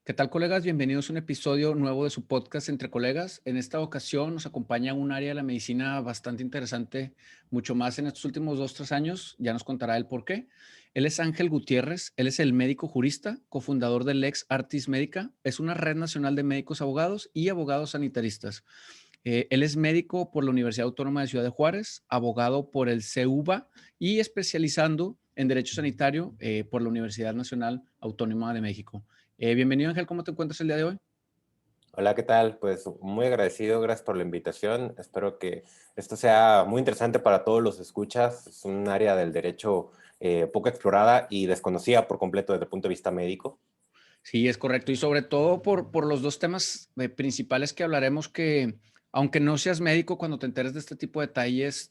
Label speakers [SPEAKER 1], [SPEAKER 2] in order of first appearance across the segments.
[SPEAKER 1] ¿Qué tal, colegas? Bienvenidos a un episodio nuevo de su podcast Entre Colegas. En esta ocasión nos acompaña un área de la medicina bastante interesante, mucho más en estos últimos 2, 3 años. Ya nos contará el por qué. Él es Ángel Gutiérrez. Él es el médico jurista, cofundador del Lex Artis Médica. Es una red nacional de médicos abogados y abogados sanitaristas. Él es médico por la Universidad Autónoma de Ciudad de Juárez, abogado por el CEUBA y especializando en Derecho Sanitario por la Universidad Nacional Autónoma de México. Bienvenido, Ángel. ¿Cómo te encuentras el día de hoy?
[SPEAKER 2] Hola, ¿qué tal? Pues muy agradecido, gracias por la invitación. Espero que esto sea muy interesante para todos los escuchas. Es un área del derecho poco explorada y desconocida por completo desde el punto de vista médico.
[SPEAKER 1] Sí, es correcto. Y sobre todo por los dos temas principales que hablaremos, que aunque no seas médico, cuando te enteres de este tipo de detalles,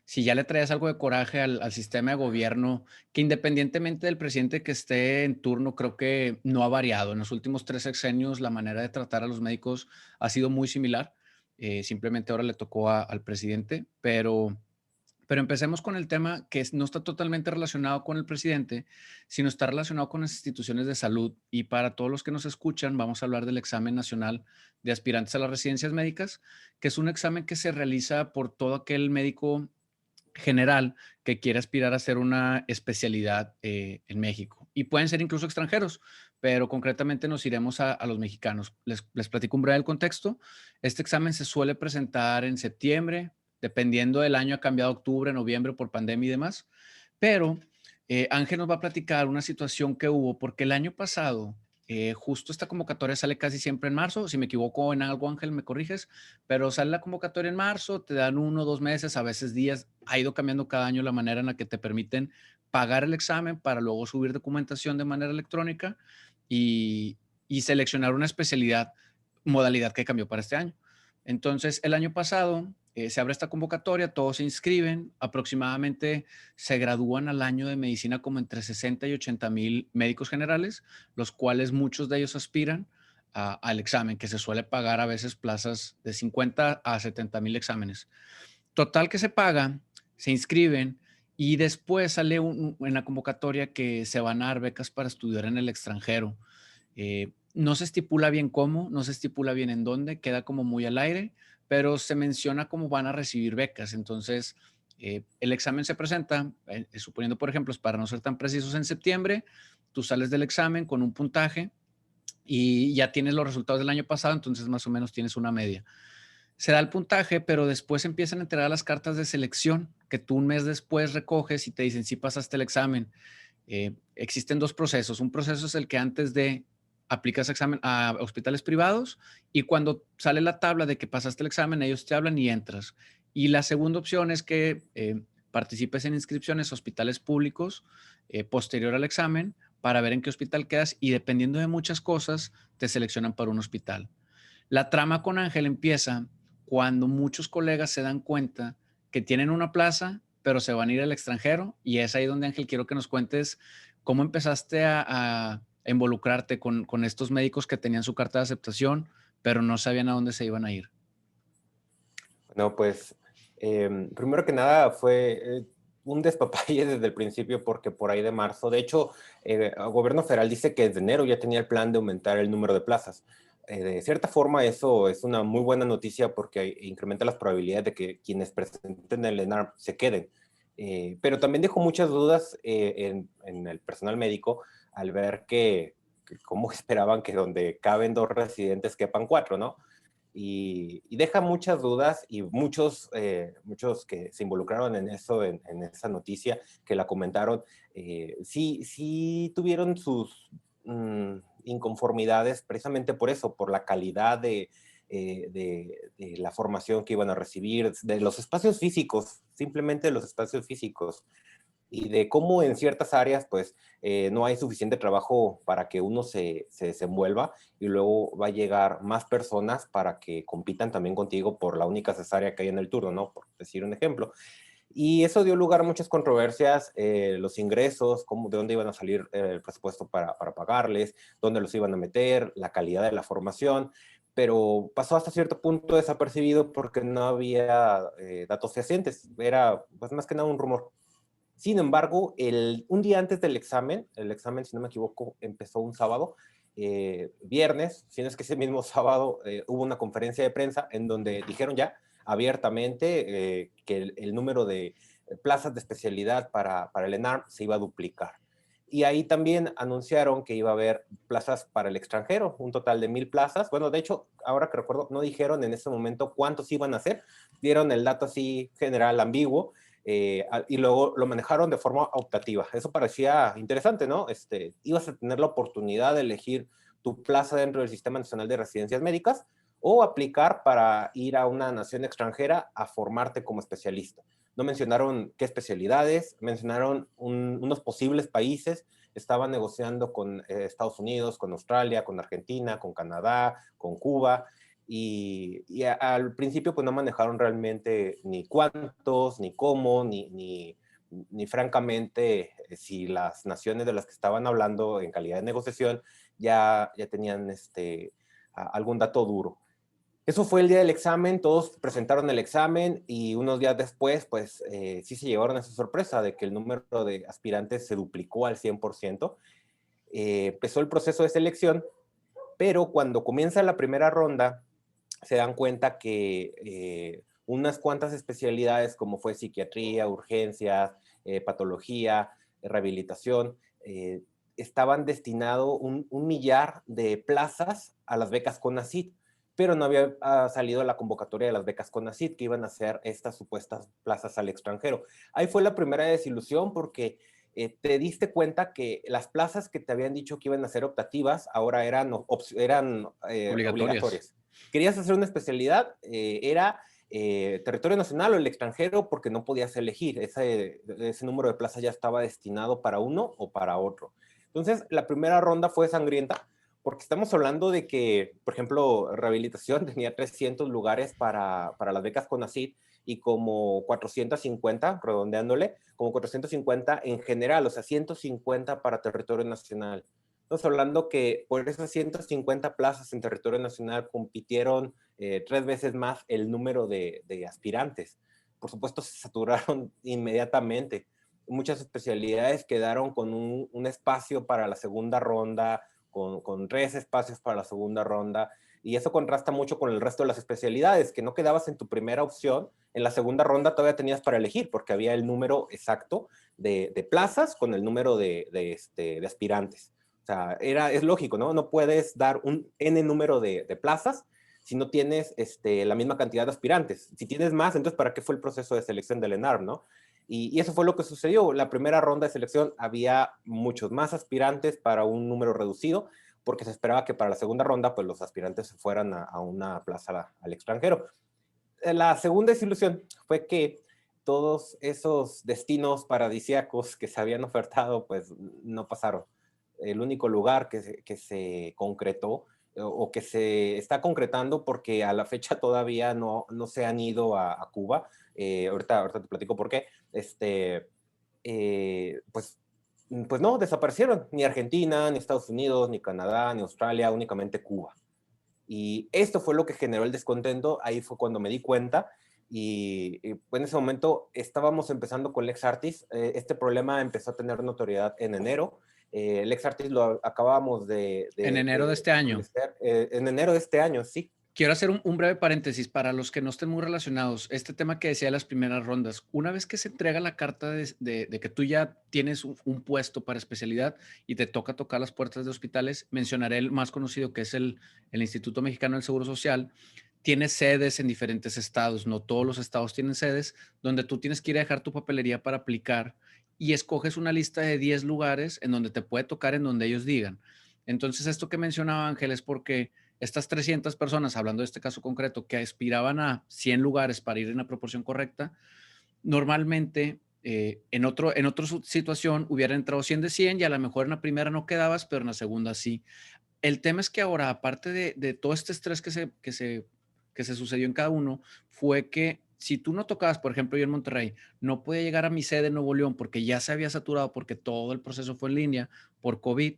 [SPEAKER 1] si ya le traes algo de coraje al sistema de gobierno, que independientemente del presidente que esté en turno, creo que no ha variado. En los últimos 3 sexenios, la manera de tratar a los médicos ha sido muy similar. Simplemente ahora le tocó al presidente, pero empecemos con el tema que no está totalmente relacionado con el presidente, sino está relacionado con las instituciones de salud. Y para todos los que nos escuchan, vamos a hablar del examen nacional de aspirantes a las residencias médicas, que es un examen que se realiza por todo aquel médico general que quiere aspirar a hacer una especialidad en México. Y pueden ser incluso extranjeros, pero concretamente nos iremos a los mexicanos. Les platico un breve contexto. Este examen se suele presentar en septiembre, dependiendo del año, ha cambiado octubre, noviembre por pandemia y demás. Pero Ángel nos va a platicar una situación que hubo, porque el año pasado, justo esta convocatoria sale casi siempre en marzo. Si me equivoco en algo, Ángel, me corriges, pero sale la convocatoria en marzo, te dan 1 o 2 meses, a veces días. Ha ido cambiando cada año la manera en la que te permiten pagar el examen para luego subir documentación de manera electrónica y, y seleccionar una especialidad, modalidad que cambió para este año. Entonces, el año pasado se abre esta convocatoria, todos se inscriben, aproximadamente se gradúan al año de medicina como entre 60 y 80 mil médicos generales, los cuales muchos de ellos aspiran al examen, que se suele pagar a veces plazas de 50 a 70 mil exámenes. Total que se paga, se inscriben y después sale en la convocatoria que se van a dar becas para estudiar en el extranjero. No se estipula bien cómo, no se estipula bien en dónde, queda como muy al aire, pero se menciona cómo van a recibir becas. Entonces, el examen se presenta, suponiendo, por ejemplo, para no ser tan precisos, en septiembre, tú sales del examen con un puntaje y ya tienes los resultados del año pasado, entonces más o menos tienes una media. Se da el puntaje, pero después empiezan a entregar las cartas de selección que tú un mes después recoges y te dicen si pasaste el examen. Existen dos procesos. Un proceso es el que antes de aplicas examen a hospitales privados y cuando sale la tabla de que pasaste el examen, ellos te hablan y entras. Y la segunda opción es que participes en inscripciones a hospitales públicos posterior al examen para ver en qué hospital quedas y dependiendo de muchas cosas, te seleccionan para un hospital. La trama con Ángel empieza cuando muchos colegas se dan cuenta que tienen una plaza, pero se van a ir al extranjero. Y es ahí donde, Ángel, quiero que nos cuentes cómo empezaste a involucrarte con estos médicos que tenían su carta de aceptación, pero no sabían a dónde se iban a ir.
[SPEAKER 2] No, pues primero que nada fue un despapalle desde el principio porque por ahí de marzo, de hecho, el gobierno federal dice que desde enero ya tenía el plan de aumentar el número de plazas. De cierta forma eso es una muy buena noticia porque incrementa las probabilidades de que quienes presenten el ENARM se queden. Pero también dejó muchas dudas en el personal médico al ver que cómo esperaban que donde caben dos residentes quepan cuatro, ¿no? Y deja muchas dudas y muchos que se involucraron en eso, en esa noticia, que la comentaron, sí tuvieron sus inconformidades precisamente por eso, por la calidad de la formación que iban a recibir, de los espacios físicos, simplemente los espacios físicos y de cómo en ciertas áreas pues no hay suficiente trabajo para que uno se desenvuelva y luego va a llegar más personas para que compitan también contigo por la única cesárea que hay en el turno, ¿no? Por decir un ejemplo. Y eso dio lugar a muchas controversias, los ingresos, de dónde iban a salir el presupuesto para pagarles, dónde los iban a meter, la calidad de la formación, pero pasó hasta cierto punto desapercibido porque no había datos fehacientes, era pues más que nada un rumor. Sin embargo, un día antes del examen, el examen, si no me equivoco, empezó un sábado, viernes, si no es que ese mismo sábado, hubo una conferencia de prensa en donde dijeron ya abiertamente que el número de plazas de especialidad para el ENARM se iba a duplicar. Y ahí también anunciaron que iba a haber plazas para el extranjero, un total de 1,000 plazas. Bueno, de hecho, ahora que recuerdo, no dijeron en ese momento cuántos iban a hacer, dieron el dato así general, ambiguo, y luego lo manejaron de forma optativa. Eso parecía interesante, ¿no? Ibas a tener la oportunidad de elegir tu plaza dentro del Sistema Nacional de Residencias Médicas o aplicar para ir a una nación extranjera a formarte como especialista. No mencionaron qué especialidades, mencionaron unos posibles países. Estaban negociando con Estados Unidos, con Australia, con Argentina, con Canadá, con Cuba. Al principio pues no manejaron realmente ni cuántos, ni cómo, ni francamente si las naciones de las que estaban hablando en calidad de negociación ya tenían algún dato duro. Eso fue el día del examen, todos presentaron el examen y unos días después, pues sí se llevaron esa sorpresa de que el número de aspirantes se duplicó al 100%. Empezó el proceso de selección, pero cuando comienza la primera ronda, se dan cuenta que unas cuantas especialidades como fue psiquiatría, urgencias, patología, rehabilitación, estaban destinados un millar de plazas a las becas CONACYT, pero no había salido la convocatoria de las becas CONACYT que iban a ser estas supuestas plazas al extranjero. Ahí fue la primera desilusión porque te diste cuenta que las plazas que te habían dicho que iban a ser optativas ahora eran
[SPEAKER 1] Obligatorias.
[SPEAKER 2] obligatorias. Querías hacer una especialidad, era territorio nacional o el extranjero porque no podías elegir. Ese número de plazas ya estaba destinado para uno o para otro. Entonces, la primera ronda fue sangrienta porque estamos hablando de que, por ejemplo, rehabilitación tenía 300 lugares para las becas CONACYT y como 450, redondeándole, como 450 en general, o sea, 150 para territorio nacional. Estamos hablando que por esas 150 plazas en territorio nacional compitieron 3 veces más el número de aspirantes. Por supuesto, se saturaron inmediatamente. Muchas especialidades quedaron con un espacio para la segunda ronda, con 3 espacios para la segunda ronda, y eso contrasta mucho con el resto de las especialidades, que no quedabas en tu primera opción, en la segunda ronda todavía tenías para elegir, porque había el número exacto de plazas con el número de aspirantes. O sea, es lógico, ¿no? No puedes dar un N número de plazas si no tienes la misma cantidad de aspirantes. Si tienes más, entonces, ¿para qué fue el proceso de selección del ENARM, no? Y eso fue lo que sucedió. La primera ronda de selección había muchos más aspirantes para un número reducido, porque se esperaba que para la segunda ronda, pues los aspirantes se fueran a una plaza al extranjero. La segunda desilusión fue que todos esos destinos paradisíacos que se habían ofertado, pues no pasaron. El único lugar que se concretó o que se está concretando, porque a la fecha todavía no se han ido a Cuba, ahorita te platico por qué, pues, pues no, desaparecieron, ni Argentina, ni Estados Unidos, ni Canadá, ni Australia, únicamente Cuba. Y esto fue lo que generó el descontento, ahí fue cuando me di cuenta, y en ese momento estábamos empezando con LexArtis. Este problema empezó a tener notoriedad en enero. LexArtis lo acabábamos
[SPEAKER 1] En enero de este año.
[SPEAKER 2] establecer en enero de este año, sí.
[SPEAKER 1] Quiero hacer un breve paréntesis para los que no estén muy relacionados. Este tema que decía de las primeras rondas, una vez que se entrega la carta de que tú ya tienes un puesto para especialidad y te toca tocar las puertas de hospitales, mencionaré el más conocido que es el Instituto Mexicano del Seguro Social. Tiene sedes en diferentes estados, no todos los estados tienen sedes, donde tú tienes que ir a dejar tu papelería para aplicar y escoges una lista de 10 lugares en donde te puede tocar en donde ellos digan. Entonces, esto que mencionaba Ángel es porque estas 300 personas, hablando de este caso concreto, que aspiraban a 100 lugares para ir en la proporción correcta, normalmente en otra situación hubieran entrado 100 de 100 y a lo mejor en la primera no quedabas, pero en la segunda sí. El tema es que ahora, aparte de todo este estrés que se sucedió en cada uno, fue que si tú no tocabas, por ejemplo, yo en Monterrey, no podía llegar a mi sede en Nuevo León porque ya se había saturado, porque todo el proceso fue en línea por COVID,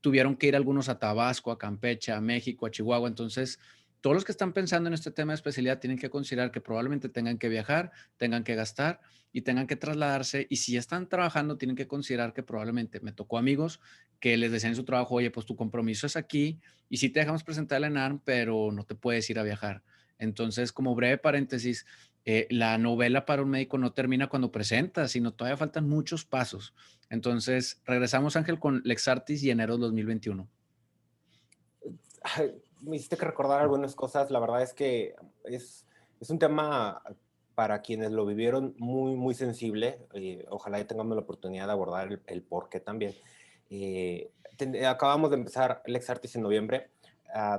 [SPEAKER 1] tuvieron que ir algunos a Tabasco, a Campeche, a México, a Chihuahua. Entonces, todos los que están pensando en este tema de especialidad tienen que considerar que probablemente tengan que viajar, tengan que gastar y tengan que trasladarse. Y si ya están trabajando, tienen que considerar que probablemente me tocó amigos que les decían en su trabajo, oye, pues tu compromiso es aquí y sí te dejamos presentar el ENARM, pero no te puedes ir a viajar. Entonces, como breve paréntesis, la novela para un médico no termina cuando presenta, sino todavía faltan muchos pasos. Entonces, regresamos, Ángel, con Lexartis y enero 2021.
[SPEAKER 2] Ay, me hiciste que recordar algunas cosas. La verdad es que es un tema para quienes lo vivieron muy, muy sensible. Ojalá y tengamos la oportunidad de abordar el por qué también. Acabamos de empezar Lex Artis en noviembre.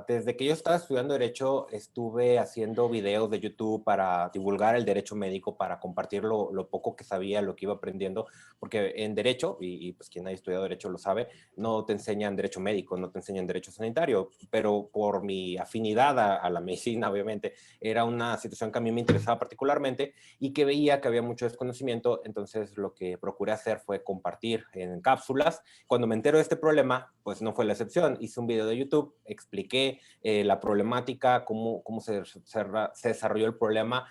[SPEAKER 2] Desde que yo estaba estudiando Derecho, estuve haciendo videos de YouTube para divulgar el derecho médico, para compartir lo poco que sabía, lo que iba aprendiendo, porque en Derecho, pues quien haya estudiado Derecho lo sabe, no te enseñan Derecho médico, no te enseñan Derecho sanitario, pero por mi afinidad a la medicina, obviamente, era una situación que a mí me interesaba particularmente y que veía que había mucho desconocimiento, entonces lo que procuré hacer fue compartir en cápsulas. Cuando me entero de este problema, pues no fue la excepción. Hice un video de YouTube, expliqué la problemática, cómo se desarrolló el problema,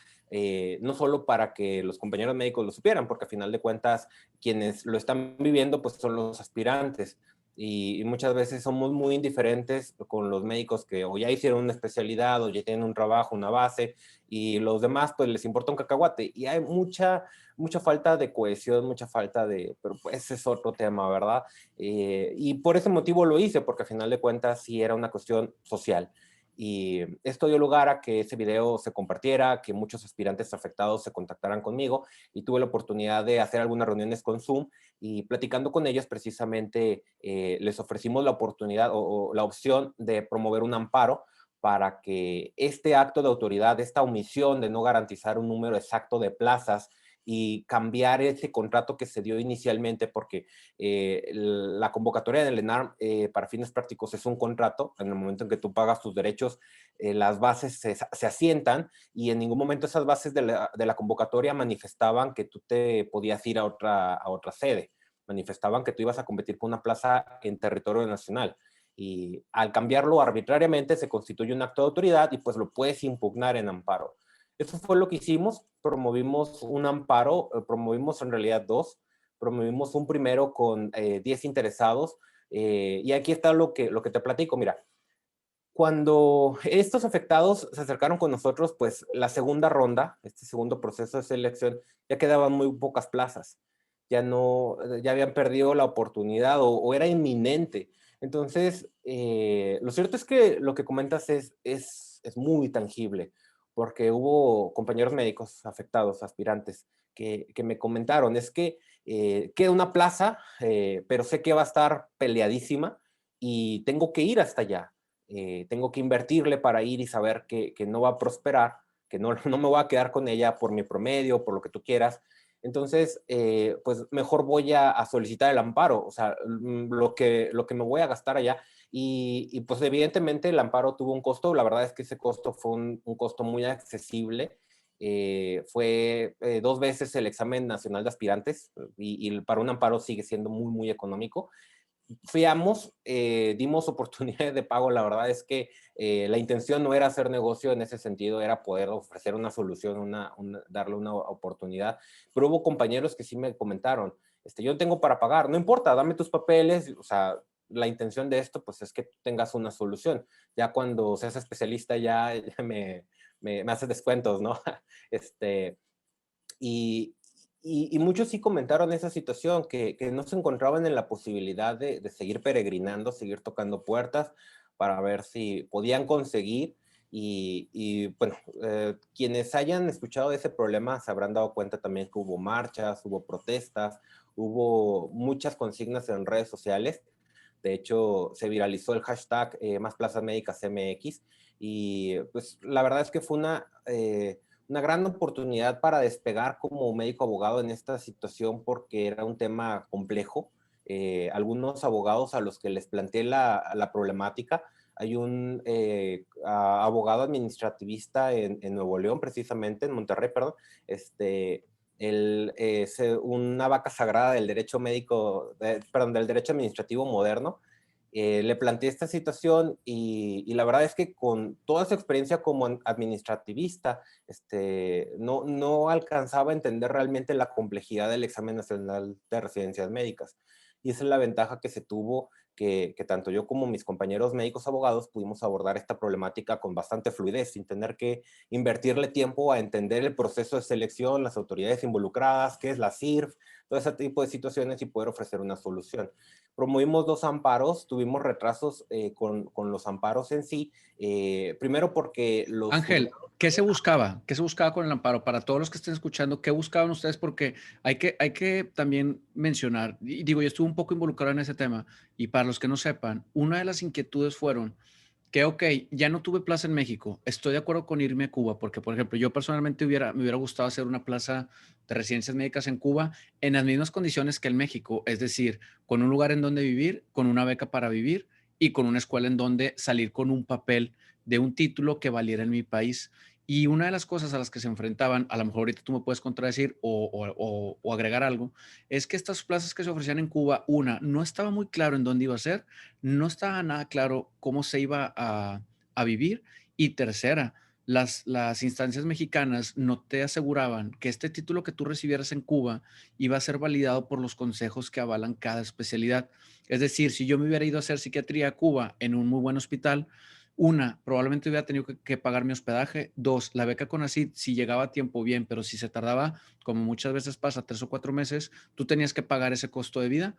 [SPEAKER 2] no solo para que los compañeros médicos lo supieran, porque a final de cuentas quienes lo están viviendo pues son los aspirantes. Y muchas veces somos muy indiferentes con los médicos que o ya hicieron una especialidad o ya tienen un trabajo, una base, y los demás pues les importa un cacahuate. Y hay mucha falta de cohesión, mucha falta de, pero pues ese es otro tema, ¿verdad? Y por ese motivo lo hice, porque al final de cuentas sí era una cuestión social. Y esto dio lugar a que ese video se compartiera, que muchos aspirantes afectados se contactaran conmigo y tuve la oportunidad de hacer algunas reuniones con Zoom y platicando con ellos precisamente les ofrecimos la oportunidad o la opción de promover un amparo para que este acto de autoridad, esta omisión de no garantizar un número exacto de plazas y cambiar ese contrato que se dio inicialmente, porque la convocatoria del ENARM para fines prácticos es un contrato. En el momento en que tú pagas tus derechos, las bases se asientan y en ningún momento esas bases de la convocatoria manifestaban que tú te podías ir a otra sede, manifestaban que tú ibas a competir por una plaza en territorio nacional. Y al cambiarlo arbitrariamente se constituye un acto de autoridad y pues lo puedes impugnar en amparo. Eso fue lo que hicimos, promovimos un amparo, promovimos en realidad dos, promovimos un primero con 10 interesados y aquí está lo que te platico. Mira, cuando estos afectados se acercaron con nosotros, pues la segunda ronda, este segundo proceso de selección, ya quedaban muy pocas plazas, ya no, ya habían perdido la oportunidad o era inminente. Entonces, lo cierto es que lo que comentas es muy tangible, porque hubo compañeros médicos afectados, aspirantes, que me comentaron, es que queda una plaza, pero sé que va a estar peleadísima y tengo que ir hasta allá. Tengo que invertirle para ir y saber que no va a prosperar, que no, no me voy a quedar con ella por mi promedio, por lo que tú quieras. Entonces, pues mejor voy a solicitar el amparo, o sea, lo que me voy a gastar allá. Pues evidentemente el amparo tuvo un costo, la verdad es que ese costo fue un costo muy accesible. Fue 2 veces el examen nacional de aspirantes y para un amparo sigue siendo muy, muy económico. Fiamos, dimos oportunidades de pago. La verdad es que la intención no era hacer negocio en ese sentido, era poder ofrecer una solución, darle una oportunidad. Pero hubo compañeros que sí me comentaron, yo tengo para pagar, no importa, dame tus papeles. O sea, la intención de esto pues es que tú tengas una solución. Ya cuando seas especialista ya me haces descuentos, ¿no? este, y muchos sí comentaron esa situación, que no se encontraban en la posibilidad de seguir peregrinando, seguir tocando puertas para ver si podían conseguir. Bueno, quienes hayan escuchado de ese problema se habrán dado cuenta también que hubo marchas, hubo protestas, hubo muchas consignas en redes sociales. De hecho, se viralizó el hashtag Más Plazas Médicas MX y pues la verdad es que fue una gran oportunidad para despegar como médico abogado en esta situación porque era un tema complejo. Algunos abogados a los que les planteé la problemática, hay un abogado administrativista en Nuevo León, precisamente, en Monterrey, perdón, una vaca sagrada del derecho médico, perdón, del derecho administrativo moderno. Le planteé esta situación y la verdad es que con toda su experiencia como administrativista, no alcanzaba a entender realmente la complejidad del examen nacional de residencias médicas. Y esa es la ventaja que se tuvo, que tanto yo como mis compañeros médicos abogados pudimos abordar esta problemática con bastante fluidez, sin tener que invertirle tiempo a entender el proceso de selección, las autoridades involucradas, qué es la CIRF, todo ese tipo de situaciones y poder ofrecer una solución. Promovimos 2 amparos, tuvimos retrasos con los amparos en sí, primero porque los
[SPEAKER 1] Ángel,
[SPEAKER 2] juzgados...
[SPEAKER 1] ¿qué se buscaba? ¿Qué se buscaba con el amparo? Para todos los que estén escuchando, ¿qué buscaban ustedes? Porque hay que también mencionar, y digo, yo estuve un poco involucrado en ese tema, y para los que no sepan, una de las inquietudes fueron que, ok, ya no tuve plaza en México, estoy de acuerdo con irme a Cuba, porque, por ejemplo, yo personalmente me hubiera gustado hacer una plaza de residencias médicas en Cuba en las mismas condiciones que en México, es decir, con un lugar en donde vivir, con una beca para vivir y con una escuela en donde salir con un papel de un título que valiera en mi país. Y una de las cosas a las que se enfrentaban, a lo mejor ahorita tú me puedes contradecir o agregar algo, es que estas plazas que se ofrecían en Cuba, una, no estaba muy claro en dónde iba a ser, no estaba nada claro cómo se iba a vivir. Y tercera, las instancias mexicanas no te aseguraban que este título que tú recibieras en Cuba iba a ser validado por los consejos que avalan cada especialidad. Es decir, si yo me hubiera ido a hacer psiquiatría a Cuba en un muy buen hospital, una, probablemente hubiera tenido que pagar mi hospedaje. Dos, la beca CONACYT, si llegaba a tiempo bien, pero si se tardaba, como muchas veces pasa, 3 o 4 meses, tú tenías que pagar ese costo de vida.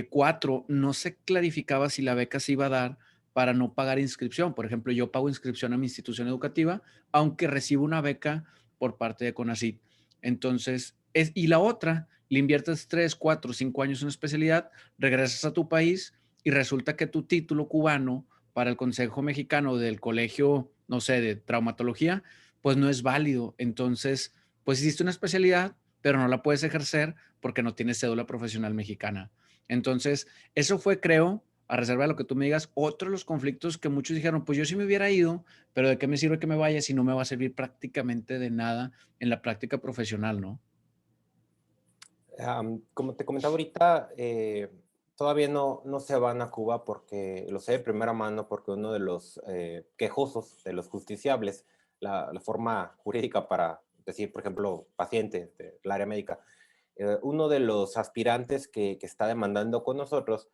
[SPEAKER 1] Cuatro, no se clarificaba si la beca se iba a dar para no pagar inscripción. Por ejemplo, yo pago inscripción a mi institución educativa, aunque recibo una beca por parte de CONACYT. Entonces, y la otra, le inviertes 3, 4, 5 años en una especialidad, regresas a tu país y resulta que tu título cubano para el Consejo Mexicano del Colegio, no sé, de traumatología, pues no es válido. Entonces, pues hiciste una especialidad, pero no la puedes ejercer porque no tienes cédula profesional mexicana. Entonces, eso fue, creo, a reserva de lo que tú me digas, otro de los conflictos que muchos dijeron, pues yo sí me hubiera ido, pero ¿de qué me sirve que me vaya si no me va a servir prácticamente de nada en la práctica profesional, ¿no?
[SPEAKER 2] Como te comentaba ahorita, todavía no se van a Cuba porque lo sé de primera mano, porque uno de los quejosos, de los justiciables, la forma jurídica para decir, por ejemplo, paciente del área médica, uno de los aspirantes que está demandando con nosotros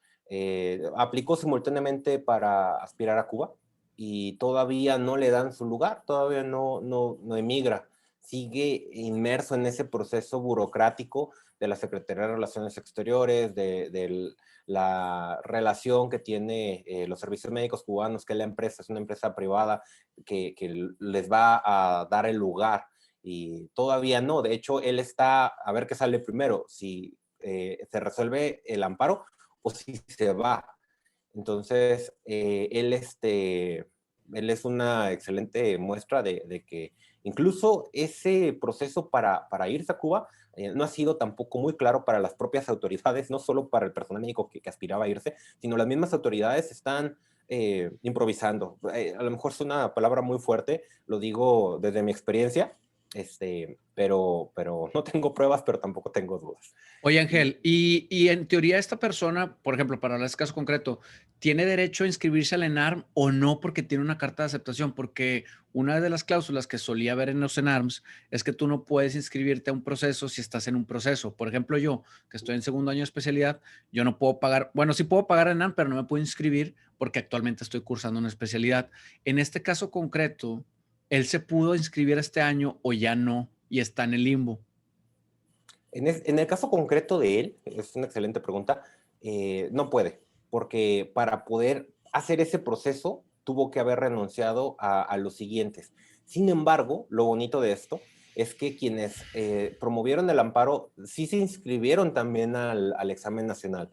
[SPEAKER 2] aplicó simultáneamente para aspirar a Cuba y todavía no le dan su lugar, todavía no emigra, sigue inmerso en ese proceso burocrático de la Secretaría de Relaciones Exteriores, de la relación que tiene los servicios médicos cubanos, que la empresa es una empresa privada que les va a dar el lugar y todavía no. De hecho, él está a ver qué sale primero, si se resuelve el amparo o si se va. Entonces, él es una excelente muestra de que incluso ese proceso para irse a Cuba no ha sido tampoco muy claro para las propias autoridades, no solo para el personal médico que aspiraba a irse, sino las mismas autoridades están improvisando. A lo mejor es una palabra muy fuerte, lo digo desde mi experiencia, pero no tengo pruebas, pero tampoco tengo dudas.
[SPEAKER 1] Oye,
[SPEAKER 2] Y
[SPEAKER 1] Ángel, y en teoría esta persona, por ejemplo, para hablar de este caso concreto, ¿tiene derecho a inscribirse al ENARM o no porque tiene una carta de aceptación? Porque una de las cláusulas que solía haber en los ENARMs es que tú no puedes inscribirte a un proceso si estás en un proceso. Por ejemplo, yo, que estoy en segundo año de especialidad, yo no puedo pagar, bueno, sí puedo pagar ENARM, pero no me puedo inscribir porque actualmente estoy cursando una especialidad. En este caso concreto, ¿él se pudo inscribir este año o ya no y está en el limbo?
[SPEAKER 2] en el caso concreto de él, es una excelente pregunta, no puede, porque para poder hacer ese proceso tuvo que haber renunciado a los siguientes. Sin embargo, lo bonito de esto es que quienes promovieron el amparo sí se inscribieron también al examen nacional.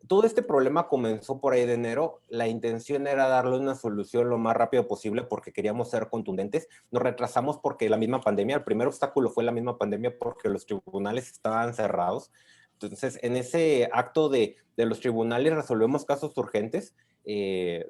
[SPEAKER 2] Todo este problema comenzó por ahí de enero. La intención era darle una solución lo más rápido posible porque queríamos ser contundentes. Nos retrasamos porque la misma pandemia, el primer obstáculo fue la misma pandemia porque los tribunales estaban cerrados. Entonces, en ese acto de los tribunales resolvemos casos urgentes.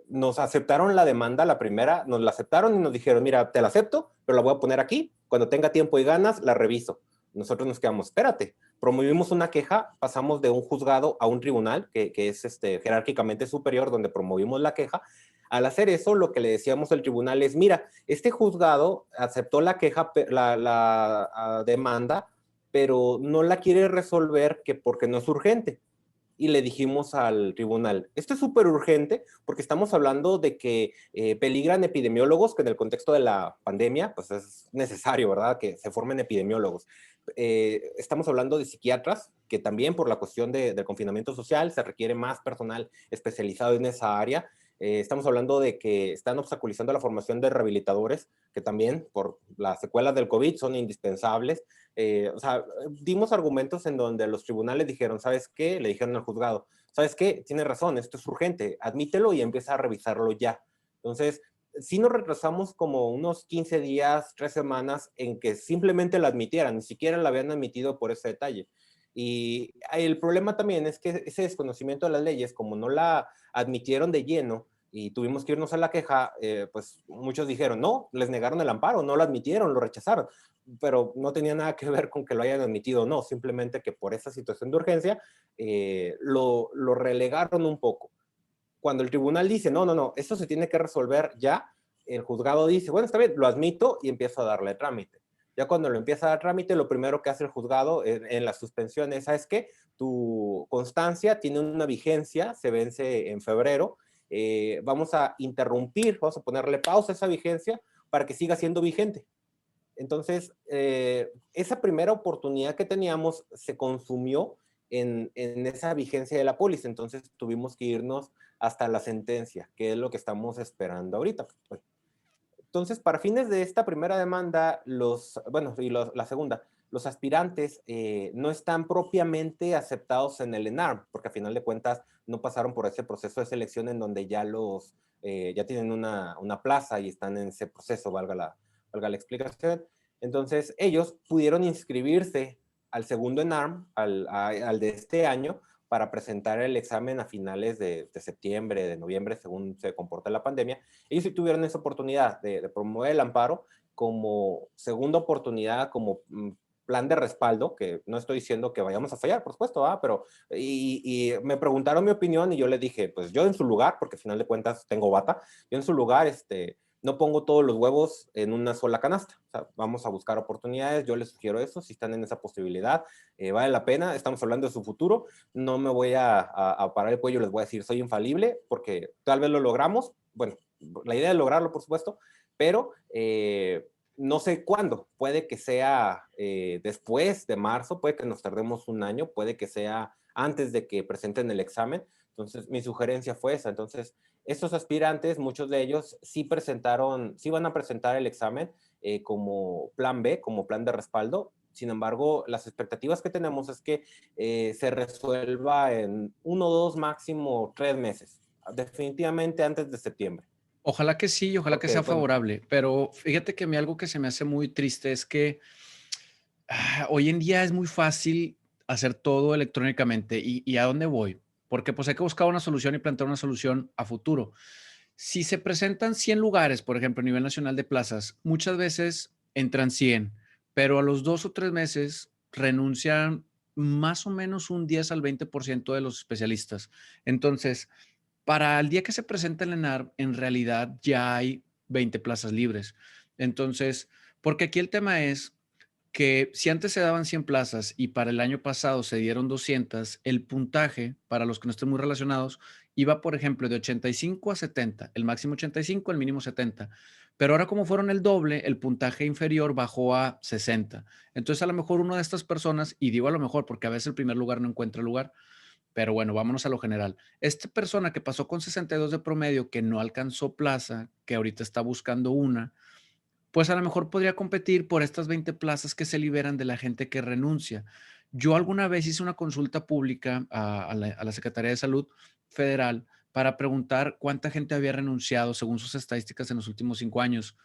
[SPEAKER 2] Nos aceptaron la demanda, la primera, nos la aceptaron y nos dijeron, mira, te la acepto, pero la voy a poner aquí. Cuando tenga tiempo y ganas, la reviso. Nosotros nos quedamos, espérate, promovimos una queja, pasamos de un juzgado a un tribunal, que es jerárquicamente superior, donde promovimos la queja. Al hacer eso, lo que le decíamos al tribunal es, mira, este juzgado aceptó la queja, la demanda, pero no la quiere resolver que porque no es urgente. Y le dijimos al tribunal, esto es súper urgente porque estamos hablando de que peligran epidemiólogos, que en el contexto de la pandemia, pues es necesario, ¿verdad? Que se formen epidemiólogos. Estamos hablando de psiquiatras, que también por la cuestión del confinamiento social se requiere más personal especializado en esa área. Estamos hablando de que están obstaculizando la formación de rehabilitadores, que también por las secuelas del COVID son indispensables. O sea, dimos argumentos en donde los tribunales dijeron, ¿sabes qué? Le dijeron al juzgado, ¿sabes qué? Tiene razón, esto es urgente, admítelo y empieza a revisarlo ya. Entonces, sí nos retrasamos como unos 15 días, 3 semanas en que simplemente lo admitieran, ni siquiera lo habían admitido por ese detalle. Y el problema también es que ese desconocimiento de las leyes, como no la admitieron de lleno y tuvimos que irnos a la queja, pues muchos dijeron, no, les negaron el amparo, no lo admitieron, lo rechazaron, pero no tenía nada que ver con que lo hayan admitido o no, simplemente que por esa situación de urgencia lo relegaron un poco. Cuando el tribunal dice, no, no, no, esto se tiene que resolver ya, el juzgado dice, bueno, está bien, lo admito y empiezo a darle trámite. Ya cuando lo empieza a dar trámite, lo primero que hace el juzgado en la suspensión es, ¿sabes qué? Tu constancia tiene una vigencia, se vence en febrero, vamos a interrumpir, vamos a ponerle pausa a esa vigencia para que siga siendo vigente. Entonces, esa primera oportunidad que teníamos se consumió en esa vigencia de la póliza, entonces tuvimos que irnos hasta la sentencia, que es lo que estamos esperando ahorita. Bueno, entonces, para fines de esta primera demanda, la segunda, los aspirantes no están propiamente aceptados en el ENARM, porque a final de cuentas no pasaron por ese proceso de selección en donde ya tienen una plaza y están en ese proceso, valga la explicación. Entonces, ellos pudieron inscribirse al segundo ENARM, al de este año, para presentar el examen a finales de septiembre, de noviembre, según se comporta la pandemia. Ellos sí tuvieron esa oportunidad de promover el amparo como segunda oportunidad, como plan de respaldo, que no estoy diciendo que vayamos a fallar, por supuesto, pero y me preguntaron mi opinión y yo les dije, pues yo en su lugar, porque al final de cuentas tengo bata, yo en su lugar, no pongo todos los huevos en una sola canasta. O sea, vamos a buscar oportunidades, yo les sugiero eso, si están en esa posibilidad, vale la pena, estamos hablando de su futuro, no me voy a parar el cuello, les voy a decir, soy infalible, porque tal vez lo logramos, bueno, la idea es lograrlo, por supuesto, pero no sé cuándo, puede que sea después de marzo, puede que nos tardemos un año, puede que sea antes de que presenten el examen, entonces mi sugerencia fue esa, entonces estos aspirantes, muchos de ellos sí van a presentar el examen como plan B, como plan de respaldo. Sin embargo, las expectativas que tenemos es que se resuelva en 1, 2, máximo 3 meses. Definitivamente antes de septiembre.
[SPEAKER 1] Ojalá que sí, ojalá que
[SPEAKER 2] Porque,
[SPEAKER 1] sea
[SPEAKER 2] bueno,
[SPEAKER 1] favorable, pero fíjate que a mí algo que se me hace muy triste es que hoy en día es muy fácil hacer todo electrónicamente. ¿Y a dónde voy? Porque pues hay que buscar una solución y plantear una solución a futuro. Si se presentan 100 lugares, por ejemplo, a nivel nacional de plazas, muchas veces entran 100, pero a los 2 o 3 meses renuncian más o menos un 10 al 20% de los especialistas. Entonces, para el día que se presenta el ENAR, en realidad ya hay 20 plazas libres. Entonces, porque aquí el tema es que si antes se daban 100 plazas y para el año pasado se dieron 200, el puntaje, para los que no estén muy relacionados, iba, por ejemplo, de 85 a 70, el máximo 85, el mínimo 70. Pero ahora como fueron el doble, el puntaje inferior bajó a 60. Entonces a lo mejor una de estas personas, y digo a lo mejor porque a veces el primer lugar no encuentra lugar, pero bueno, vámonos a lo general. Esta persona que pasó con 62 de promedio, que no alcanzó plaza, que ahorita está buscando una, pues a lo mejor podría competir por estas 20 plazas que se liberan de la gente que renuncia. Yo alguna vez hice una consulta pública a la Secretaría de Salud Federal para preguntar cuánta gente había renunciado según sus estadísticas en los últimos 5 años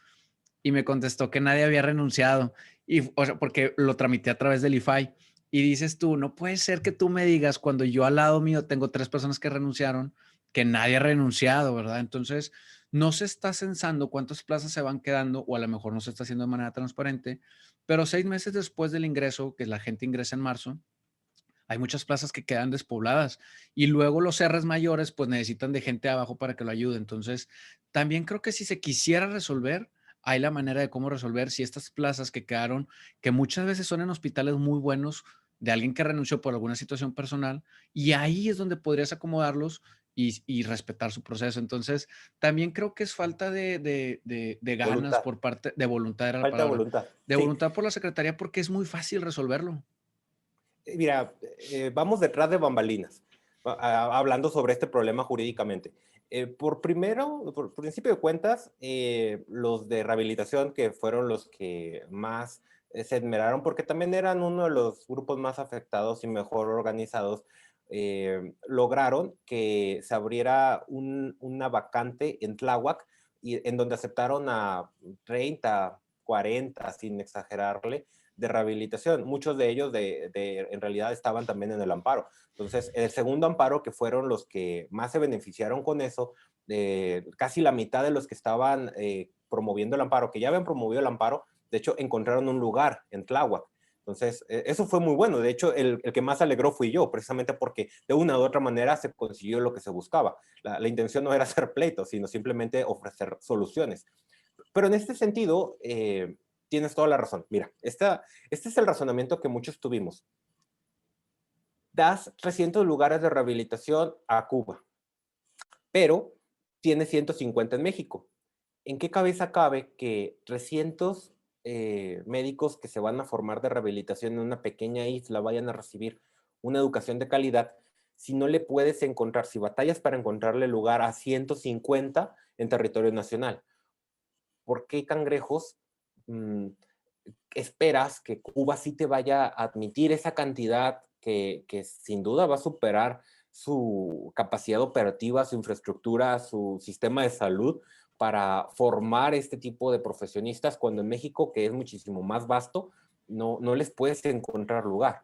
[SPEAKER 1] y me contestó que nadie había renunciado y, o sea, porque lo tramité a través del IFAI. Y dices tú, no puede ser que tú me digas cuando yo al lado mío tengo 3 personas que renunciaron, que nadie ha renunciado, ¿verdad? Entonces, no se está censando cuántas plazas se van quedando o a lo mejor no se está haciendo de manera transparente, pero 6 meses después del ingreso, que la gente ingresa en marzo, hay muchas plazas que quedan despobladas y luego los Rs mayores pues necesitan de gente abajo para que lo ayude. Entonces, también creo que si se quisiera resolver, hay la manera de cómo resolver si estas plazas que quedaron, que muchas veces son en hospitales muy buenos, de alguien que renunció por alguna situación personal, y ahí es donde podrías acomodarlos y respetar su proceso. Entonces, también creo que es falta de ganas
[SPEAKER 2] Voluntad,
[SPEAKER 1] por parte, de voluntad era la
[SPEAKER 2] falta de
[SPEAKER 1] palabra,
[SPEAKER 2] voluntad.
[SPEAKER 1] de
[SPEAKER 2] Sí,
[SPEAKER 1] voluntad por la secretaría porque es muy fácil resolverlo.
[SPEAKER 2] mira, vamos detrás de bambalinas, hablando sobre este problema jurídicamente. Por principio de cuentas, los de rehabilitación, que fueron los que más se esmeraron, porque también eran uno de los grupos más afectados y mejor organizados, lograron que se abriera una vacante en Tláhuac, y, en donde aceptaron a 30, 40, sin exagerarle, de rehabilitación. Muchos de ellos en realidad estaban también en el amparo. Entonces, el segundo amparo, que fueron los que más se beneficiaron con eso, casi la mitad de los que estaban promoviendo el amparo, que ya habían promovido el amparo, de hecho, encontraron un lugar en Tláhuac. Entonces, eso fue muy bueno. De hecho, el que más alegró fui yo, precisamente porque de una u otra manera se consiguió lo que se buscaba. La intención no era hacer pleitos, sino simplemente ofrecer soluciones. Pero en este sentido, tienes toda la razón. Mira, este es el razonamiento que muchos tuvimos. Das 300 lugares de rehabilitación a Cuba, pero tienes 150 en México. ¿En qué cabeza cabe que 300 médicos que se van a formar de rehabilitación en una pequeña isla vayan a recibir una educación de calidad si no le puedes encontrar, si batallas para encontrarle lugar a 150 en territorio nacional? ¿Por qué cangrejos esperas que Cuba sí te vaya a admitir esa cantidad que sin duda va a superar su capacidad operativa, su infraestructura, su sistema de salud para formar este tipo de profesionistas, cuando en México, que es muchísimo más vasto, no les puedes encontrar lugar?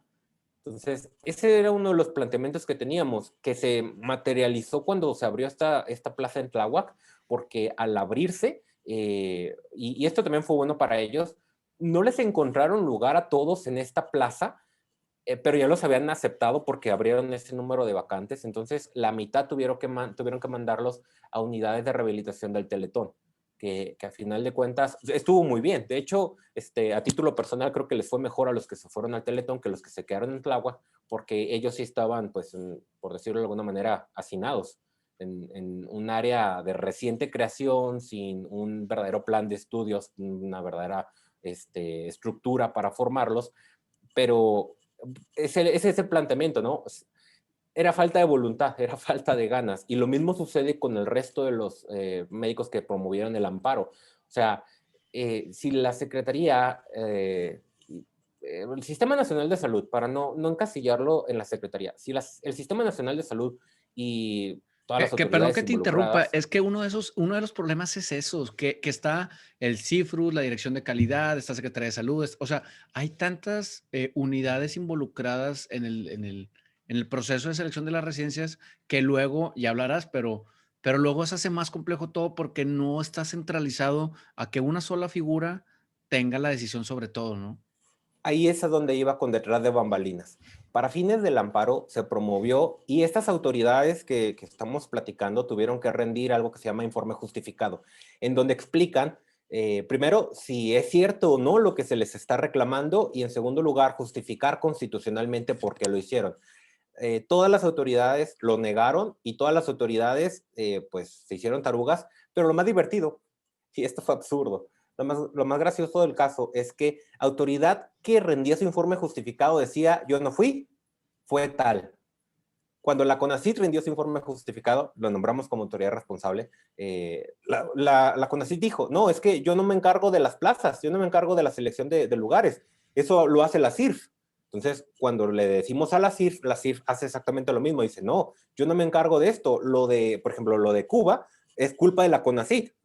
[SPEAKER 2] Entonces, ese era uno de los planteamientos que teníamos, que se materializó cuando se abrió esta plaza en Tláhuac, porque al abrirse, y esto también fue bueno para ellos, no les encontraron lugar a todos en esta plaza, pero ya los habían aceptado porque abrieron ese número de vacantes. Entonces la mitad tuvieron que mandarlos a unidades de rehabilitación del Teletón, que a final de cuentas estuvo muy bien. De hecho, a título personal creo que les fue mejor a los que se fueron al Teletón que los que se quedaron en Tláhuac, porque ellos sí estaban, pues, por decirlo de alguna manera, hacinados en un área de reciente creación, sin un verdadero plan de estudios, una verdadera estructura para formarlos. Pero ese es el planteamiento, ¿no? Era falta de voluntad, era falta de ganas. Y lo mismo sucede con el resto de los médicos que promovieron el amparo. O sea, si la Secretaría, el Sistema Nacional de Salud, para no encasillarlo en la Secretaría, si el Sistema Nacional de Salud y todas las
[SPEAKER 1] Que perdón
[SPEAKER 2] autoridades
[SPEAKER 1] que te interrumpa,
[SPEAKER 2] involucradas.
[SPEAKER 1] es que uno de los problemas es eso, que está el CIFRUS, la Dirección de Calidad, está Secretaría de Salud, o sea, hay tantas unidades involucradas en el proceso de selección de las residencias que luego, ya hablarás, pero luego se hace más complejo todo porque no está centralizado a que una sola figura tenga la decisión sobre todo, ¿no?
[SPEAKER 2] Ahí es a donde iba con detrás de bambalinas. Para fines del amparo se promovió, y estas autoridades que estamos platicando tuvieron que rendir algo que se llama informe justificado, en donde explican, primero, si es cierto o no lo que se les está reclamando, y en segundo lugar, justificar constitucionalmente por qué lo hicieron. Todas las autoridades lo negaron, y todas las autoridades pues se hicieron tarugas, pero lo más divertido, y esto fue absurdo, lo más gracioso del caso es que autoridad que rendía su informe justificado decía, yo no fui, fue tal. Cuando la CONACYT rindió su informe justificado, lo nombramos como autoridad responsable, la CONACYT dijo, no, es que yo no me encargo de las plazas, yo no me encargo de la selección de lugares, eso lo hace la CIRF. Entonces, cuando le decimos a la CIRF hace exactamente lo mismo, dice, no, yo no me encargo de esto, por ejemplo, lo de Cuba es culpa de la CONACYT.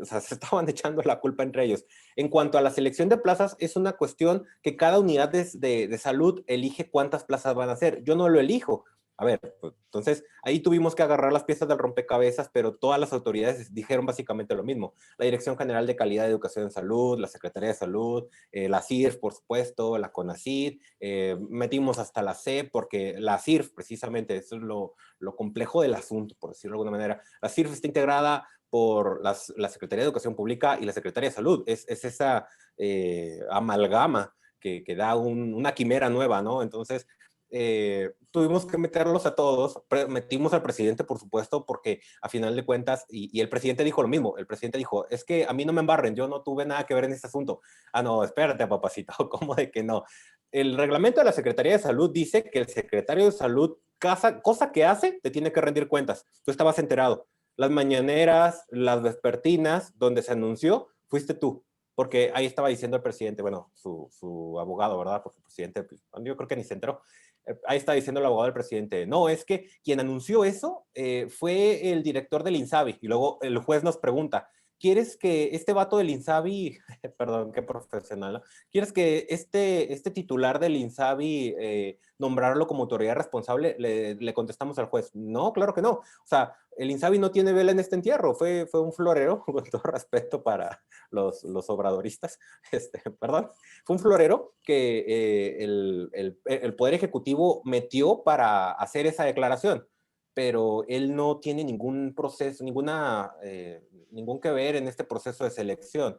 [SPEAKER 2] O sea, se estaban echando la culpa entre ellos. En cuanto a la selección de plazas, es una cuestión que cada unidad de salud elige cuántas plazas van a hacer. Yo no lo elijo. A ver, pues, entonces ahí tuvimos que agarrar las piezas del rompecabezas, pero todas las autoridades dijeron básicamente lo mismo. La Dirección General de Calidad de Educación en Salud, la Secretaría de Salud, la CIRF, por supuesto, la CONACYT, metimos hasta la SEP, porque la CIRF, precisamente, eso es lo complejo del asunto, por decirlo de alguna manera. La CIRF está integrada por la Secretaría de Educación Pública y la Secretaría de Salud. Es esa amalgama que da una quimera nueva, ¿no? Entonces, tuvimos que meterlos a todos, metimos al presidente, por supuesto, porque a final de cuentas, y el presidente dijo lo mismo, el presidente dijo, es que a mí no me embarren, yo no tuve nada que ver en este asunto. Ah, no, espérate, papacito, ¿cómo de que no? El reglamento de la Secretaría de Salud dice que el secretario de Salud, cosa que hace, te tiene que rendir cuentas. Tú estabas enterado. Las mañaneras, las vespertinas, donde se anunció, fuiste tú, porque ahí estaba diciendo el presidente, bueno, su abogado, ¿verdad? Porque el presidente, pues, yo creo que ni se enteró. Ahí está diciendo el abogado del presidente, no, es que quien anunció eso fue el director del INSABI. Y luego el juez nos pregunta, ¿quieres que este vato del INSABI, perdón, qué profesional, ¿no? ¿Quieres que este titular del INSABI nombrarlo como autoridad responsable? Le contestamos al juez, no, claro que no. O sea, el INSABI no tiene vela en este entierro, fue un florero, con todo respeto para los obradoristas, perdón, fue un florero que el Poder Ejecutivo metió para hacer esa declaración, pero él no tiene ningún proceso, ningún que ver en este proceso de selección.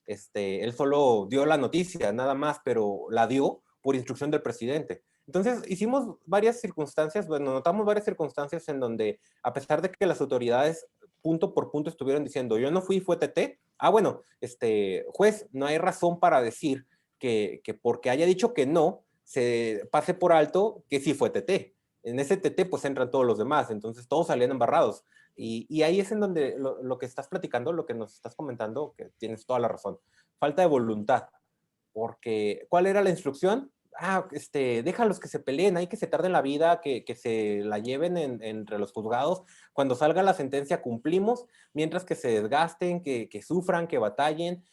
[SPEAKER 2] Él solo dio la noticia, nada más, pero la dio por instrucción del presidente. Entonces, hicimos varias circunstancias, bueno, notamos varias circunstancias en donde, a pesar de que las autoridades punto por punto estuvieron diciendo, yo no fui, fue TT. Ah, bueno, juez, no hay razón para decir que porque haya dicho que no, se pase por alto que sí fue TT. En ese TT pues entran todos los demás, entonces todos salían embarrados. Y ahí es en donde lo que estás platicando, lo que nos estás comentando, que tienes toda la razón. Falta de voluntad, porque ¿cuál era la instrucción? Ah, déjalos que se peleen, hay que se tarden la vida, que se la lleven entre los juzgados. Cuando salga la sentencia cumplimos, mientras que se desgasten, que sufran, que batallen,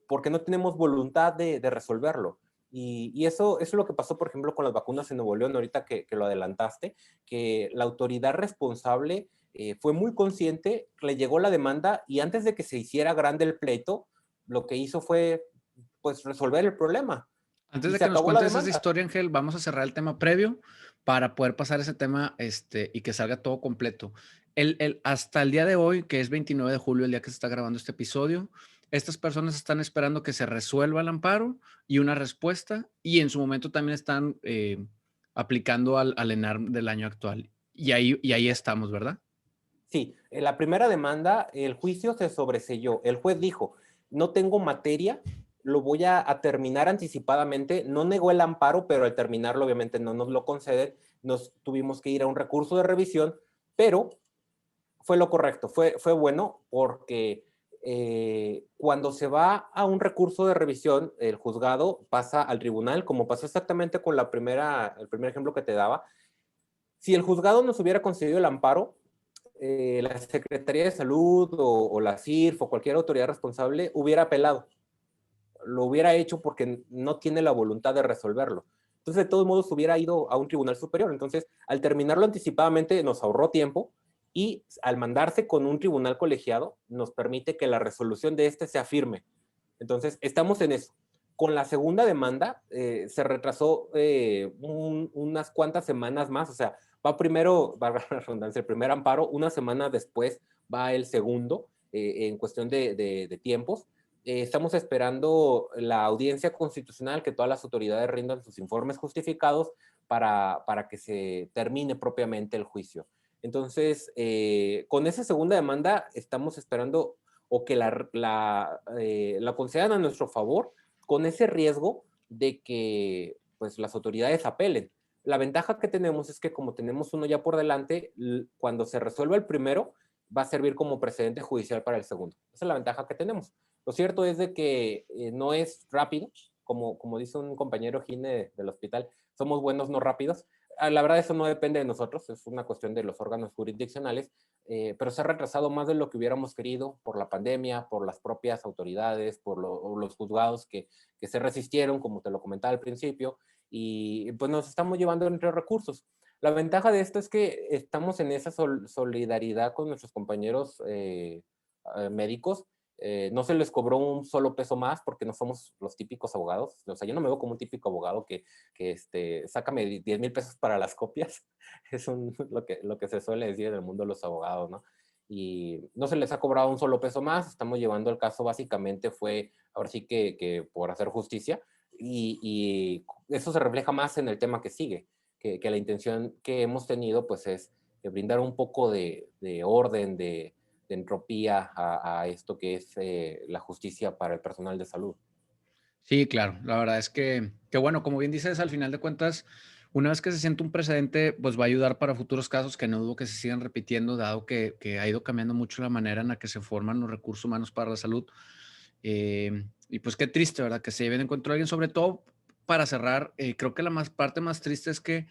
[SPEAKER 2] porque no tenemos voluntad de resolverlo. Y eso es lo que pasó, por ejemplo, con las vacunas en Nuevo León, ahorita que lo adelantaste, que la autoridad responsable fue muy consciente, le llegó la demanda y antes de que se hiciera grande el pleito, lo que hizo fue pues resolver el problema
[SPEAKER 1] Antes
[SPEAKER 2] y
[SPEAKER 1] de
[SPEAKER 2] se
[SPEAKER 1] que nos
[SPEAKER 2] acabó la
[SPEAKER 1] cuentes esa
[SPEAKER 2] demanda.
[SPEAKER 1] historia, Ángel, vamos a cerrar el tema previo para poder pasar ese tema y que salga todo completo. Hasta el día de hoy, que es 29 de julio, el día que se está grabando este episodio, estas personas están esperando que se resuelva el amparo y una respuesta, y en su momento también están aplicando al ENAR del año actual. Y ahí estamos, ¿verdad?
[SPEAKER 2] Sí, en la primera demanda el juicio se sobreseyó. El juez dijo, no tengo materia, lo voy a terminar anticipadamente. No negó el amparo, pero al terminarlo obviamente no nos lo conceden. Nos tuvimos que ir a un recurso de revisión, pero fue lo correcto, fue bueno porque cuando se va a un recurso de revisión, el juzgado pasa al tribunal, como pasó exactamente con el primer ejemplo que te daba. Si el juzgado nos hubiera concedido el amparo, la Secretaría de Salud o la CIRF o cualquier autoridad responsable hubiera apelado. Lo hubiera hecho porque no tiene la voluntad de resolverlo. Entonces, de todos modos, hubiera ido a un tribunal superior. Entonces, al terminarlo anticipadamente, nos ahorró tiempo y al mandarse con un tribunal colegiado, nos permite que la resolución de este sea firme. Entonces, estamos en eso. Con la segunda demanda, se retrasó unas cuantas semanas más. O sea, va primero, va a la redundancia, el primer amparo, una semana después va el segundo, en cuestión de tiempos. Estamos esperando la audiencia constitucional, que todas las autoridades rindan sus informes justificados para que se termine propiamente el juicio. Entonces, con esa segunda demanda estamos esperando o que la concedan a nuestro favor, con ese riesgo de que pues, las autoridades apelen. La ventaja que tenemos es que como tenemos uno ya por delante, cuando se resuelva el primero, va a servir como precedente judicial para el segundo. Esa es la ventaja que tenemos. Lo cierto es de que no es rápido, como dice un compañero Gine del hospital, somos buenos, no rápidos. La verdad, eso no depende de nosotros, es una cuestión de los órganos jurisdiccionales, pero se ha retrasado más de lo que hubiéramos querido por la pandemia, por las propias autoridades, por los juzgados que se resistieron, como te lo comentaba al principio, y pues nos estamos llevando entre recursos. La ventaja de esto es que estamos en esa solidaridad con nuestros compañeros médicos. No se les cobró un solo peso más porque no somos los típicos abogados. O sea, yo no me veo como un típico abogado que sácame 10,000 pesos para las copias. Es lo que se suele decir en el mundo de los abogados, ¿no? Y no se les ha cobrado un solo peso más. Estamos llevando el caso, básicamente fue, ahora sí que por hacer justicia. Y eso se refleja más en el tema que sigue, que la intención que hemos tenido pues es brindar un poco de orden, de entropía a esto que es la justicia para el personal de salud.
[SPEAKER 1] Sí, claro. La verdad es que bueno, como bien dices, al final de cuentas, una vez que se siente un precedente, pues va a ayudar para futuros casos que no dudo que se sigan repitiendo, dado que ha ido cambiando mucho la manera en la que se forman los recursos humanos para la salud. Y pues qué triste, ¿verdad? Que se lleven en contra a alguien, sobre todo para cerrar, creo que la parte más triste es que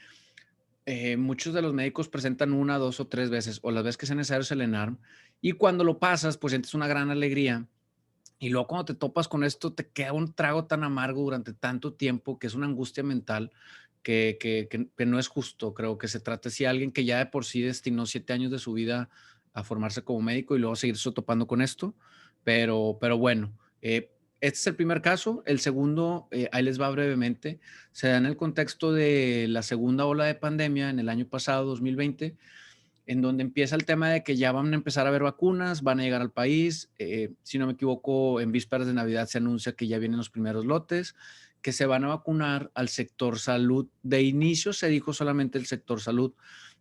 [SPEAKER 1] muchos de los médicos presentan una, dos o tres veces, o las veces que sea necesario el ENARM, y cuando lo pasas, pues sientes una gran alegría y luego cuando te topas con esto, te queda un trago tan amargo durante tanto tiempo que es una angustia mental que no es justo. Creo que se trata así de alguien que ya de por sí destinó 7 años de su vida a formarse como médico y luego seguirse topando con esto. Pero bueno, este es el primer caso. El segundo, ahí les va brevemente, se da en el contexto de la segunda ola de pandemia en el año pasado, 2020, en donde empieza el tema de que ya van a empezar a haber vacunas, van a llegar al país. Si no me equivoco, en vísperas de Navidad se anuncia que ya vienen los primeros lotes, que se van a vacunar al sector salud. De inicio se dijo solamente el sector salud.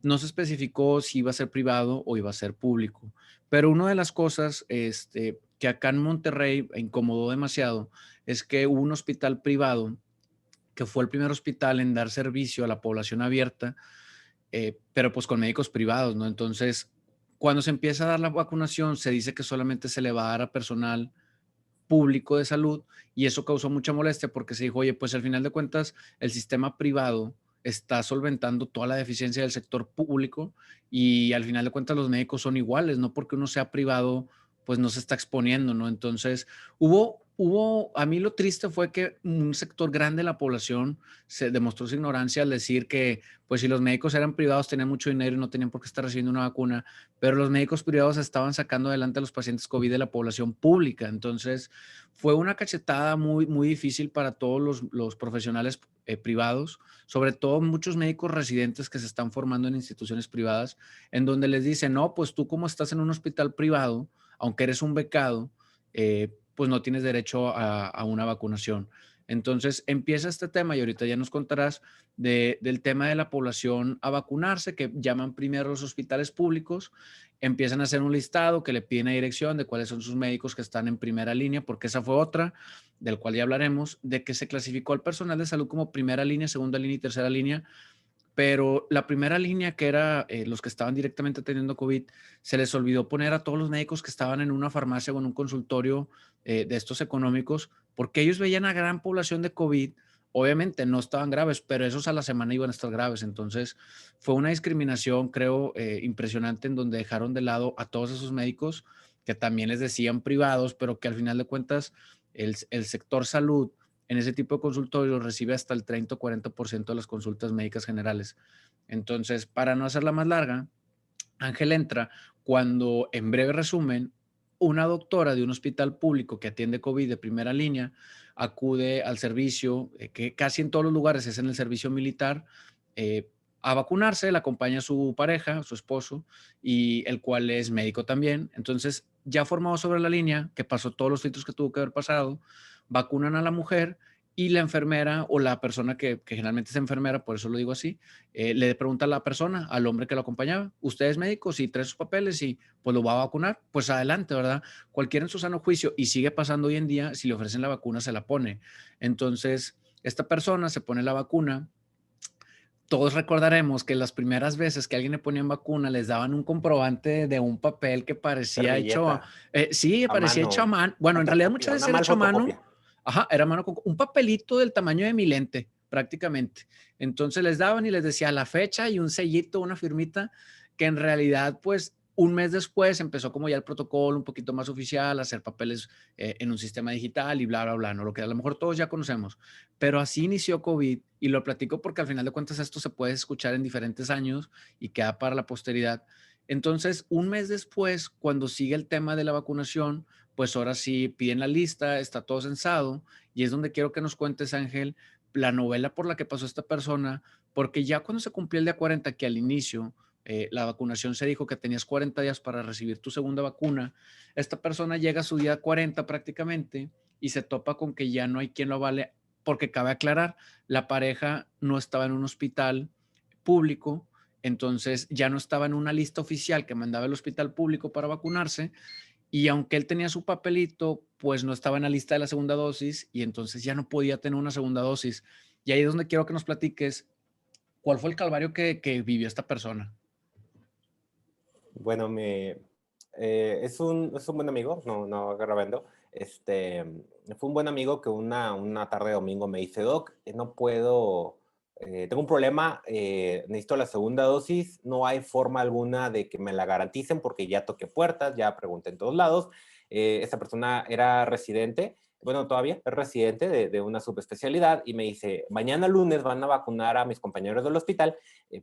[SPEAKER 1] No se especificó si iba a ser privado o iba a ser público. Pero una de las cosas que acá en Monterrey incomodó demasiado es que hubo un hospital privado que fue el primer hospital en dar servicio a la población abierta, pero pues con médicos privados, ¿no? Entonces, cuando se empieza a dar la vacunación, se dice que solamente se le va a dar a personal público de salud y eso causó mucha molestia porque se dijo, oye, pues al final de cuentas, el sistema privado está solventando toda la deficiencia del sector público y al final de cuentas los médicos son iguales, no porque uno sea privado, pues no se está exponiendo, ¿no? Entonces, a mí lo triste fue que un sector grande de la población se demostró su ignorancia al decir que, pues si los médicos eran privados, tenían mucho dinero y no tenían por qué estar recibiendo una vacuna, pero los médicos privados estaban sacando adelante a los pacientes COVID de la población pública. Entonces, fue una cachetada muy, muy difícil para todos los profesionales privados, sobre todo muchos médicos residentes que se están formando en instituciones privadas, en donde les dicen, no, pues tú como estás en un hospital privado, aunque eres un becado, pues no tienes derecho a una vacunación. Entonces empieza este tema y ahorita ya nos contarás del tema de la población a vacunarse, que llaman primero los hospitales públicos, empiezan a hacer un listado que le piden a dirección de cuáles son sus médicos que están en primera línea, porque esa fue otra, del cual ya hablaremos, de que se clasificó al personal de salud como primera línea, segunda línea y tercera línea, pero la primera línea, que era los que estaban directamente teniendo COVID, se les olvidó poner a todos los médicos que estaban en una farmacia o en un consultorio de estos económicos, porque ellos veían a gran población de COVID. Obviamente no estaban graves, pero esos a la semana iban a estar graves. Entonces fue una discriminación, creo, impresionante, en donde dejaron de lado a todos esos médicos que también les decían privados, pero que al final de cuentas el sector salud en ese tipo de consultorios recibe hasta el 30 o 40% de las consultas médicas generales. Entonces, para no hacerla más larga, Ángel entra cuando, en breve resumen, una doctora de un hospital público que atiende COVID de primera línea acude al servicio, que casi en todos los lugares es en el servicio militar, eh, a vacunarse, la acompaña su pareja, su esposo, y el cual es médico también. Entonces, ya formado sobre la línea, que pasó todos los filtros que tuvo que haber pasado, vacunan a la mujer y la enfermera o la persona que generalmente es enfermera, por eso lo digo así, le pregunta a la persona, al hombre que lo acompañaba, ¿usted es médico? Si trae sus papeles y pues lo va a vacunar, pues adelante, ¿verdad? Cualquiera en su sano juicio, y sigue pasando hoy en día, si le ofrecen la vacuna, se la pone. Entonces, esta persona se pone la vacuna. Todos recordaremos que las primeras veces que alguien le ponían vacuna, les daban un comprobante de un papel que parecía hecho,
[SPEAKER 2] Servilleta,
[SPEAKER 1] sí,
[SPEAKER 2] a
[SPEAKER 1] parecía hecho a
[SPEAKER 2] mano,
[SPEAKER 1] mano. Bueno, en realidad
[SPEAKER 2] fotocopia,
[SPEAKER 1] muchas
[SPEAKER 2] una
[SPEAKER 1] veces era
[SPEAKER 2] mal
[SPEAKER 1] hecho a mano.
[SPEAKER 2] fotocopia.
[SPEAKER 1] Ajá, era a mano con un papelito del tamaño de mi lente, prácticamente. Entonces les daban y les decía la fecha y un sellito, una firmita, que en realidad, pues, Un mes después empezó como ya el protocolo un poquito más oficial, hacer papeles en un sistema digital y bla, bla, bla, ¿no? Lo que a lo mejor todos ya conocemos. Pero así inició COVID y lo platico porque al final de cuentas esto se puede escuchar en diferentes años y queda para la posteridad. Entonces, un mes después, cuando sigue el tema de la vacunación, pues ahora sí piden la lista, está todo censado y es donde quiero que nos cuentes, Ángel, la novela por la que pasó esta persona, porque ya cuando se cumplió el día 40, que al inicio la vacunación se dijo que tenías 40 días para recibir tu segunda vacuna. Esta persona llega a su día 40 prácticamente y se topa con que ya no hay quien lo avale, porque cabe aclarar, la pareja no estaba en un hospital público, entonces ya no estaba en una lista oficial que mandaba el hospital público para vacunarse y aunque él tenía su papelito, pues no estaba en la lista de la segunda dosis y entonces ya no podía tener una segunda dosis. Y ahí es donde quiero que nos platiques cuál fue el calvario que vivió esta persona.
[SPEAKER 2] Bueno, es un buen amigo, no grabando. Fue un buen amigo que una tarde de domingo me dice, Doc, no puedo, tengo un problema, necesito la segunda dosis, no hay forma alguna de que me la garanticen porque ya toqué puertas, ya pregunté en todos lados. Esta persona era residente, bueno, todavía es residente de una subespecialidad y me dice, mañana lunes van a vacunar a mis compañeros del hospital,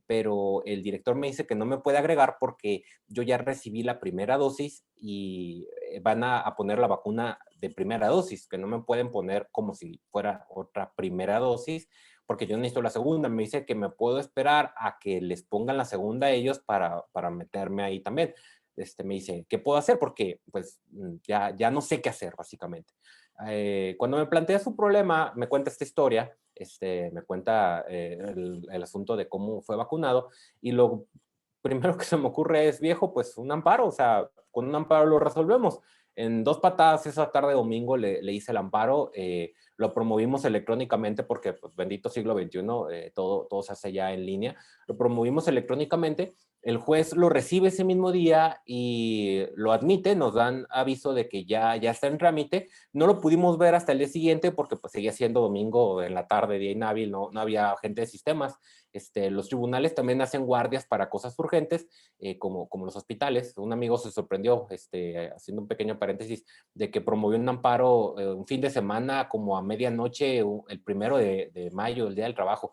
[SPEAKER 2] pero el director me dice que no me puede agregar porque yo ya recibí la primera dosis y van a poner la vacuna de primera dosis, que no me pueden poner como si fuera otra primera dosis, porque yo necesito la segunda. Me dice que me puedo esperar a que les pongan la segunda a ellos para meterme ahí también. Me dice, ¿qué puedo hacer? Porque pues ya no sé qué hacer, básicamente. Cuando me plantea su problema, me cuenta esta historia, me cuenta el asunto de cómo fue vacunado y lo primero que se me ocurre es, viejo, pues un amparo, o sea, con un amparo lo resolvemos. En dos patadas esa tarde domingo le hice el amparo, lo promovimos electrónicamente porque, pues, bendito siglo XXI, todo se hace ya en línea. Lo promovimos electrónicamente, el juez lo recibe ese mismo día y lo admite, nos dan aviso de que ya está en trámite. No lo pudimos ver hasta el día siguiente porque pues seguía siendo domingo en la tarde, día inhábil, no había gente de sistemas. Los tribunales también hacen guardias para cosas urgentes, como los hospitales. Un amigo se sorprendió, haciendo un pequeño paréntesis, de que promovió un amparo un fin de semana como a medianoche, el 1 de mayo, el día del trabajo,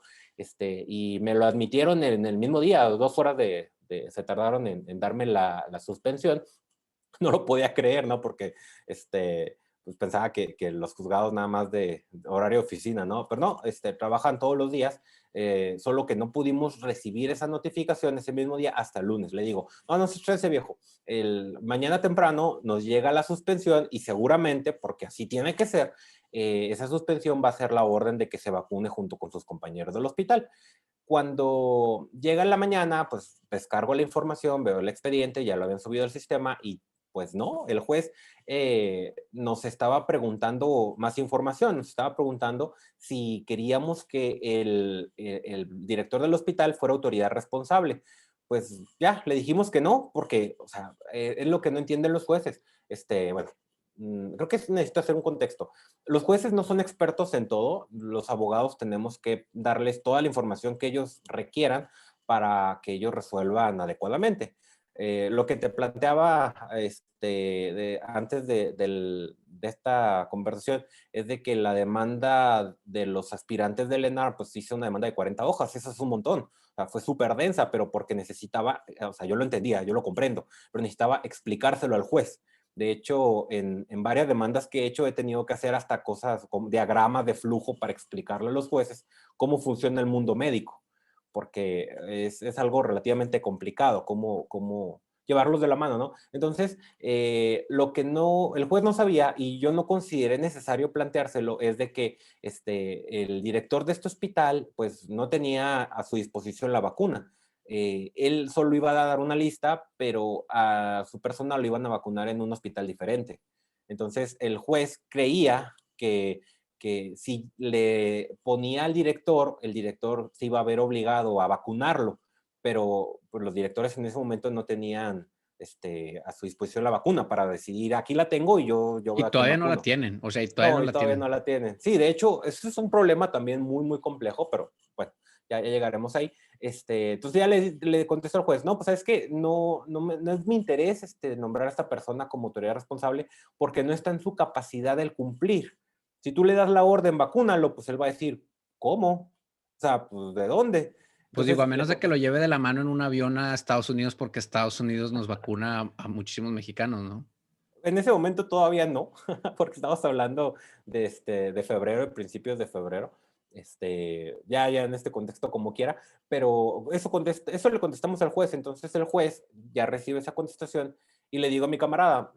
[SPEAKER 2] y me lo admitieron en el mismo día, 2 horas se tardaron en darme la suspensión. No lo podía creer, ¿no? Porque pues pensaba que los juzgados nada más de horario de oficina, ¿no? Pero no, trabajan todos los días, solo que no pudimos recibir esa notificación ese mismo día hasta el lunes. Le digo, no se estrese, viejo, mañana temprano nos llega la suspensión y seguramente, porque así tiene que ser, esa suspensión va a ser la orden de que se vacune junto con sus compañeros del hospital. Cuando llega en la mañana, pues descargo la información, veo el expediente, ya lo habían subido al sistema y pues no, el juez nos estaba preguntando más información, nos estaba preguntando si queríamos que el director del hospital fuera autoridad responsable. Pues ya, le dijimos que no, porque, o sea, es lo que no entienden los jueces. Bueno, creo que necesito hacer un contexto. Los jueces no son expertos en todo, los abogados tenemos que darles toda la información que ellos requieran para que ellos resuelvan adecuadamente. Lo que te planteaba antes de esta conversación es de que la demanda de los aspirantes del ENAR, pues hizo una demanda de 40 hojas, eso es un montón. O sea, fue súper densa, pero porque necesitaba, o sea, yo lo entendía, yo lo comprendo, pero necesitaba explicárselo al juez. De hecho, en varias demandas que he hecho he tenido que hacer hasta cosas como diagramas de flujo para explicarle a los jueces cómo funciona el mundo médico, porque es algo relativamente complicado, cómo llevarlos de la mano, ¿no? Entonces, lo que no, el juez no sabía y yo no consideré necesario planteárselo es de que el director de este hospital pues no tenía a su disposición la vacuna. Él solo iba a dar una lista, pero a su personal lo iban a vacunar en un hospital diferente. Entonces, el juez creía que si le ponía al director, el director se iba a ver obligado a vacunarlo, pero pues, los directores en ese momento no tenían a su disposición la vacuna para decidir, aquí la tengo y yo
[SPEAKER 1] Y
[SPEAKER 2] a quién
[SPEAKER 1] todavía no la
[SPEAKER 2] vacuno.
[SPEAKER 1] tienen, o sea, y todavía no
[SPEAKER 2] No, y
[SPEAKER 1] la
[SPEAKER 2] todavía no
[SPEAKER 1] tienen.
[SPEAKER 2] la tienen. Sí, de hecho, eso es un problema también muy, muy complejo, pero bueno, ya llegaremos ahí. Entonces ya le contestó al juez, no, pues sabes que no es mi interés nombrar a esta persona como autoridad responsable porque no está en su capacidad del cumplir. Si tú le das la orden, vacúnalo, pues él va a decir, ¿cómo? O sea, pues ¿de dónde?
[SPEAKER 1] Pues digo, a
[SPEAKER 2] Entonces,
[SPEAKER 1] menos de que lo lleve de la mano en un avión a Estados Unidos, porque Estados Unidos nos vacuna a muchísimos mexicanos, ¿no?
[SPEAKER 2] en ese momento todavía no, porque estamos hablando de febrero, principios de febrero, ya en este contexto como quiera, pero eso le contestamos al juez, entonces el juez ya recibe esa contestación y le digo a mi camarada,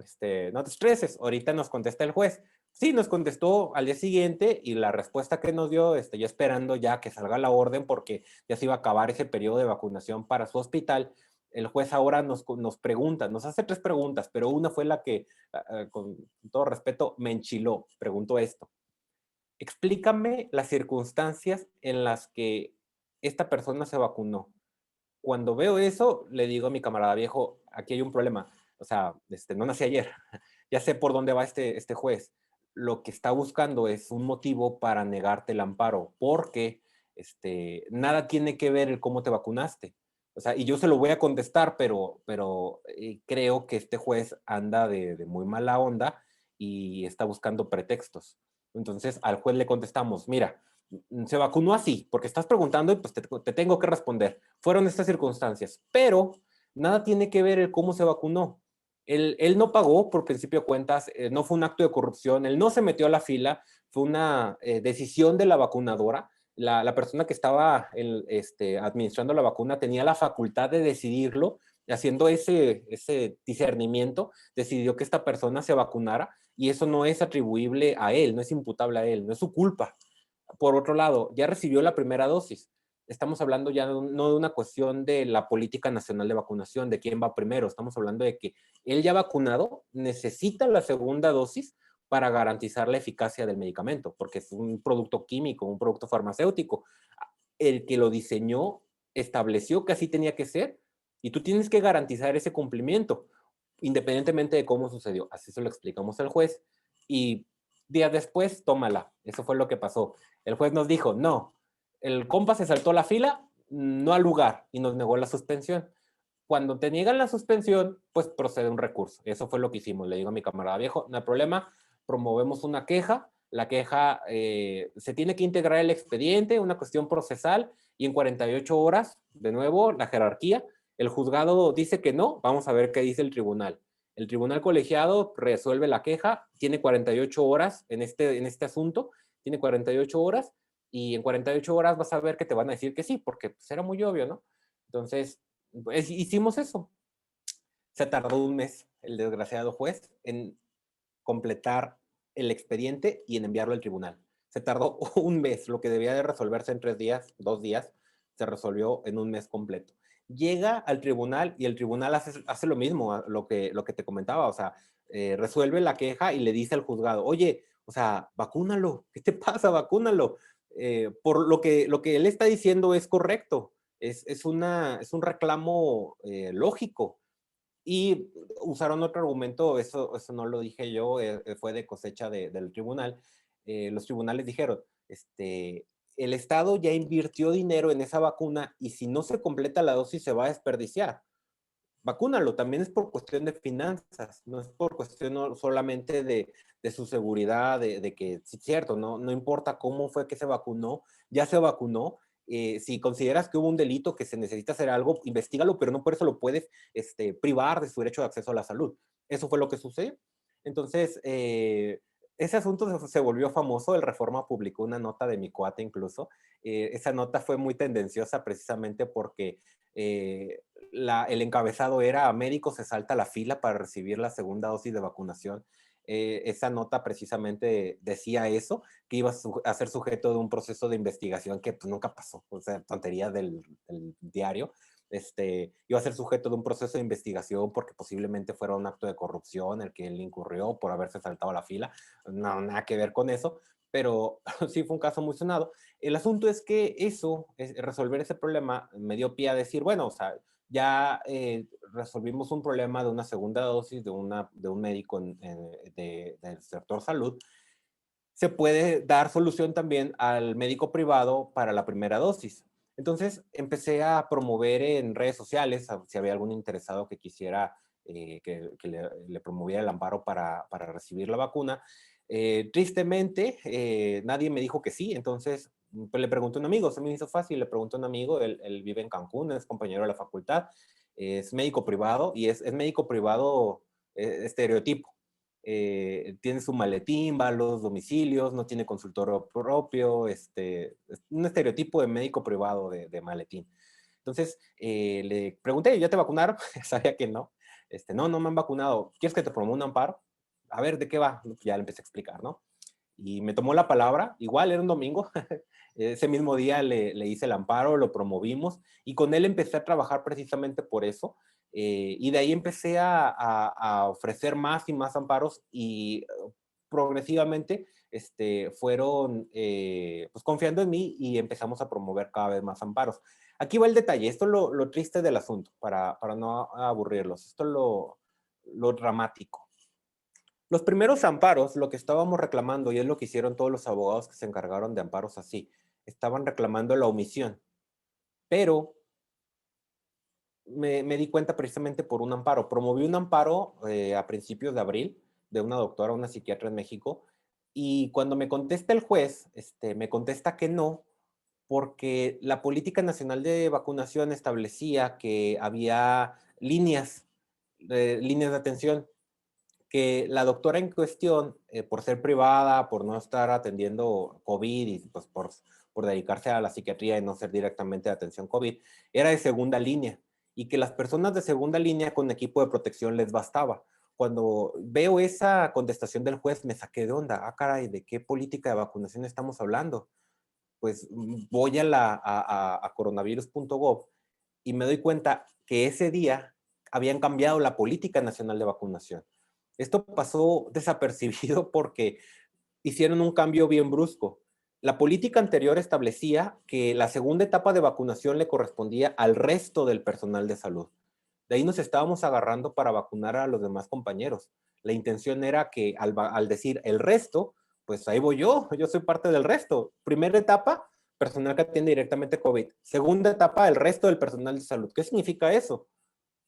[SPEAKER 2] no te estreses, ahorita nos contesta el juez. Sí, nos contestó al día siguiente y la respuesta que nos dio, ya esperando ya que salga la orden porque ya se iba a acabar ese periodo de vacunación para su hospital. El juez ahora nos pregunta, nos hace 3 preguntas, pero una fue la que, con todo respeto, me enchiló. Preguntó esto. Explícame las circunstancias en las que esta persona se vacunó. Cuando veo eso, le digo a mi camarada viejo, aquí hay un problema. O sea, no nací ayer. Ya sé por dónde va este juez. Lo que está buscando es un motivo para negarte el amparo, porque nada tiene que ver el cómo te vacunaste. O sea, y yo se lo voy a contestar, pero creo que este juez anda de muy mala onda y está buscando pretextos. Entonces, al juez le contestamos, mira, se vacunó así, porque estás preguntando y pues te tengo que responder. Fueron estas circunstancias, pero nada tiene que ver el cómo se vacunó. Él no pagó por principio de cuentas, no fue un acto de corrupción, él no se metió a la fila, fue una decisión de la vacunadora. La persona que estaba administrando la vacuna tenía la facultad de decidirlo, haciendo ese discernimiento, decidió que esta persona se vacunara y eso no es atribuible a él, no es imputable a él, no es su culpa. Por otro lado, ya recibió la primera dosis. Estamos hablando ya no de una cuestión de la política nacional de vacunación, de quién va primero. Estamos hablando de que él ya vacunado necesita la segunda dosis para garantizar la eficacia del medicamento, porque es un producto químico, un producto farmacéutico. El que lo diseñó estableció que así tenía que ser y tú tienes que garantizar ese cumplimiento, independientemente de cómo sucedió. Así se lo explicamos al juez y días después, tómala. Eso fue lo que pasó. El juez nos dijo, no, el compa se saltó la fila, no al lugar, y nos negó la suspensión. Cuando te niegan la suspensión, pues procede un recurso. Eso fue lo que hicimos. Le digo a mi camarada viejo, no hay problema, promovemos una queja. La queja se tiene que integrar el expediente, una cuestión procesal, y en 48 horas, de nuevo, la jerarquía, el juzgado dice que no, vamos a ver qué dice el tribunal. El tribunal colegiado resuelve la queja, tiene 48 horas en este asunto, tiene 48 horas, y en 48 horas vas a ver que te van a decir que sí, porque pues, era muy obvio, ¿no? Entonces, pues, hicimos eso. Se tardó un mes el desgraciado juez en completar el expediente y en enviarlo al tribunal. Se tardó un mes, lo que debía de resolverse en 3 días, 2 días, se resolvió en un mes completo. Llega al tribunal y el tribunal hace lo mismo, lo que te comentaba, o sea, resuelve la queja y le dice al juzgado, oye, o sea, vacúnalo, ¿qué te pasa? Vacúnalo. Por lo que él está diciendo es correcto, es un reclamo lógico. Y usaron otro argumento, eso no lo dije yo, fue de cosecha del tribunal. Los tribunales dijeron, el Estado ya invirtió dinero en esa vacuna y si no se completa la dosis se va a desperdiciar. Vacúnalo, también es por cuestión de finanzas, no es por cuestión solamente de su seguridad, de que, sí, cierto, no importa cómo fue que se vacunó, ya se vacunó. Si consideras que hubo un delito, que se necesita hacer algo, investigalo, pero no por eso lo puedes privar de su derecho de acceso a la salud. Eso fue lo que sucedió. Entonces, ese asunto se volvió famoso, el Reforma publicó una nota de mi cuate incluso. Esa nota fue muy tendenciosa precisamente porque el encabezado era médico se salta la fila para recibir la segunda dosis de vacunación. Esa nota precisamente decía eso, que iba a ser sujeto de un proceso de investigación que pues, nunca pasó, o sea, tontería del diario. Iba a ser sujeto de un proceso de investigación porque posiblemente fuera un acto de corrupción el que él incurrió por haberse saltado la fila. No, nada que ver con eso, pero sí fue un caso muy sonado. El asunto es que resolver ese problema, me dio pie a decir, bueno, o sea, ya resolvimos un problema de una segunda dosis de un médico del sector salud. Se puede dar solución también al médico privado para la primera dosis. Entonces empecé a promover en redes sociales, si había algún interesado que quisiera que le promoviera el amparo para recibir la vacuna. Tristemente, nadie me dijo que sí, entonces pues, le pregunté a un amigo, se me hizo fácil, le pregunté a un amigo, él vive en Cancún, es compañero de la facultad, es médico privado y es médico privado estereotipo. Tiene su maletín, va a los domicilios, no tiene consultorio propio, es un estereotipo de médico privado de maletín. Entonces le pregunté, ¿ya te vacunaron? Sabía que no. No, no me han vacunado. ¿Quieres que te promueva un amparo? A ver, ¿de qué va? Ya le empecé a explicar, ¿no? Y me tomó la palabra, igual era un domingo, ese mismo día le hice el amparo, lo promovimos y con él empecé a trabajar precisamente por eso. Y de ahí empecé a ofrecer más y más amparos y progresivamente fueron pues confiando en mí y empezamos a promover cada vez más amparos. Aquí va el detalle, esto es lo triste del asunto, para no aburrirlos, esto es lo dramático. Los primeros amparos, lo que estábamos reclamando, y es lo que hicieron todos los abogados que se encargaron de amparos así, estaban reclamando la omisión, pero me di cuenta precisamente por un amparo. Promoví un amparo a principios de abril de una doctora, una psiquiatra en México, y cuando me contesta el juez, me contesta que no, porque la Política Nacional de Vacunación establecía que había líneas de atención que la doctora en cuestión, por ser privada, por no estar atendiendo COVID y pues por dedicarse a la psiquiatría y no ser directamente de atención COVID, era de segunda línea y que las personas de segunda línea con equipo de protección les bastaba. Cuando veo esa contestación del juez me saqué de onda. Ah, caray, ¿de qué política de vacunación estamos hablando? Pues voy a coronavirus.gov y me doy cuenta que ese día habían cambiado la política nacional de vacunación. Esto pasó desapercibido porque hicieron un cambio bien brusco. La política anterior establecía que la segunda etapa de vacunación le correspondía al resto del personal de salud. De ahí nos estábamos agarrando para vacunar a los demás compañeros. La intención era que al decir el resto, pues ahí voy yo soy parte del resto. Primera etapa, personal que atiende directamente COVID. Segunda etapa, el resto del personal de salud. ¿Qué significa eso?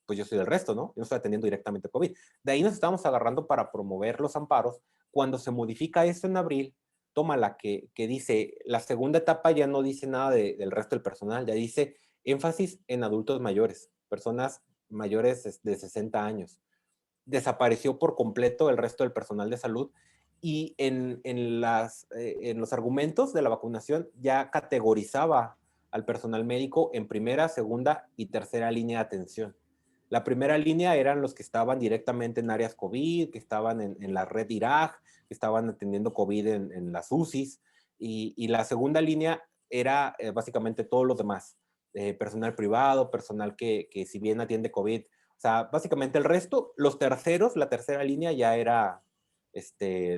[SPEAKER 2] Pues yo soy del resto, ¿no? Yo no estoy atendiendo directamente COVID. De ahí nos estamos agarrando para promover los amparos. Cuando se modifica esto en abril, toma la que dice, la segunda etapa ya no dice nada del resto del personal, ya dice énfasis en adultos mayores, personas mayores de 60 años. Desapareció por completo el resto del personal de salud y en los argumentos de la vacunación ya categorizaba al personal médico en primera, segunda y tercera línea de atención. La primera línea eran los que estaban directamente en áreas COVID, que estaban en la red IRAG, que estaban atendiendo COVID en las UCIs, y la segunda línea era básicamente todos los demás, personal privado, personal que si bien atiende COVID, o sea, básicamente el resto, los terceros, la tercera línea ya era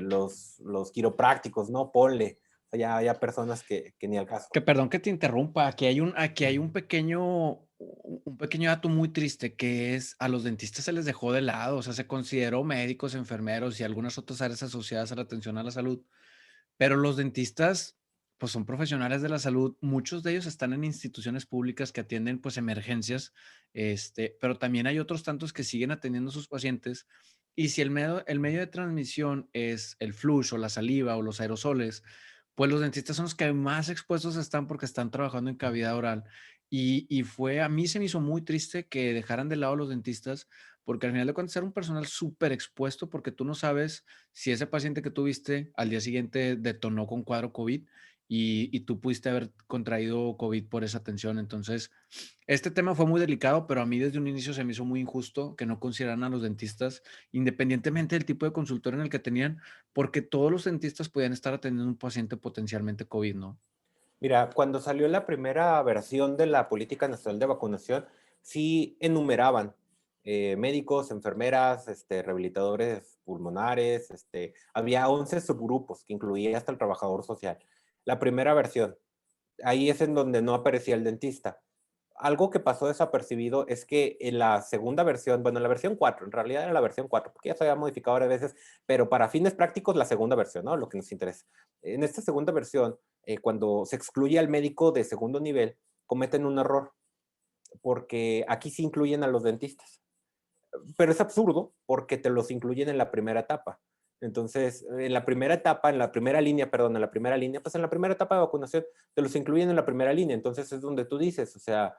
[SPEAKER 2] los quiroprácticos, ¿no? Ponle, o sea, ya personas que ni al caso.
[SPEAKER 1] Que perdón que te interrumpa, aquí hay un pequeño dato muy triste que es a los dentistas se les dejó de lado, o sea, se consideró médicos, enfermeros y algunas otras áreas asociadas a la atención a la salud, pero los dentistas, pues son profesionales de la salud, muchos de ellos están en instituciones públicas que atienden pues emergencias, pero también hay otros tantos que siguen atendiendo a sus pacientes y si el medio de transmisión es el flujo o la saliva o los aerosoles, pues los dentistas son los que más expuestos están porque están trabajando en cavidad oral. A mí se me hizo muy triste que dejaran de lado a los dentistas, porque al final de cuentas era un personal súper expuesto, porque tú no sabes si ese paciente que tuviste al día siguiente detonó con cuadro COVID y tú pudiste haber contraído COVID por esa atención. Entonces, este tema fue muy delicado, pero a mí desde un inicio se me hizo muy injusto que no consideraran a los dentistas, independientemente del tipo de consultorio en el que tenían, porque todos los dentistas podían estar atendiendo a un paciente potencialmente COVID, ¿no?
[SPEAKER 2] Mira, cuando salió la primera versión de la Política Nacional de Vacunación, sí enumeraban médicos, enfermeras, rehabilitadores pulmonares, había 11 subgrupos que incluía hasta el trabajador social. La primera versión, ahí es en donde no aparecía el dentista. Algo que pasó desapercibido es que en la segunda versión, bueno, en la versión 4, en realidad era la versión 4, porque ya se había modificado varias veces, pero para fines prácticos la segunda versión, ¿no? Lo que nos interesa. En esta segunda versión, cuando se excluye al médico de segundo nivel, cometen un error, porque aquí sí incluyen a los dentistas. Pero es absurdo porque te los incluyen en la primera etapa. Entonces, en la primera etapa, en la primera línea, perdón, en la primera línea, pues en la primera etapa de vacunación te los incluyen en la primera línea. Entonces es donde tú dices, o sea,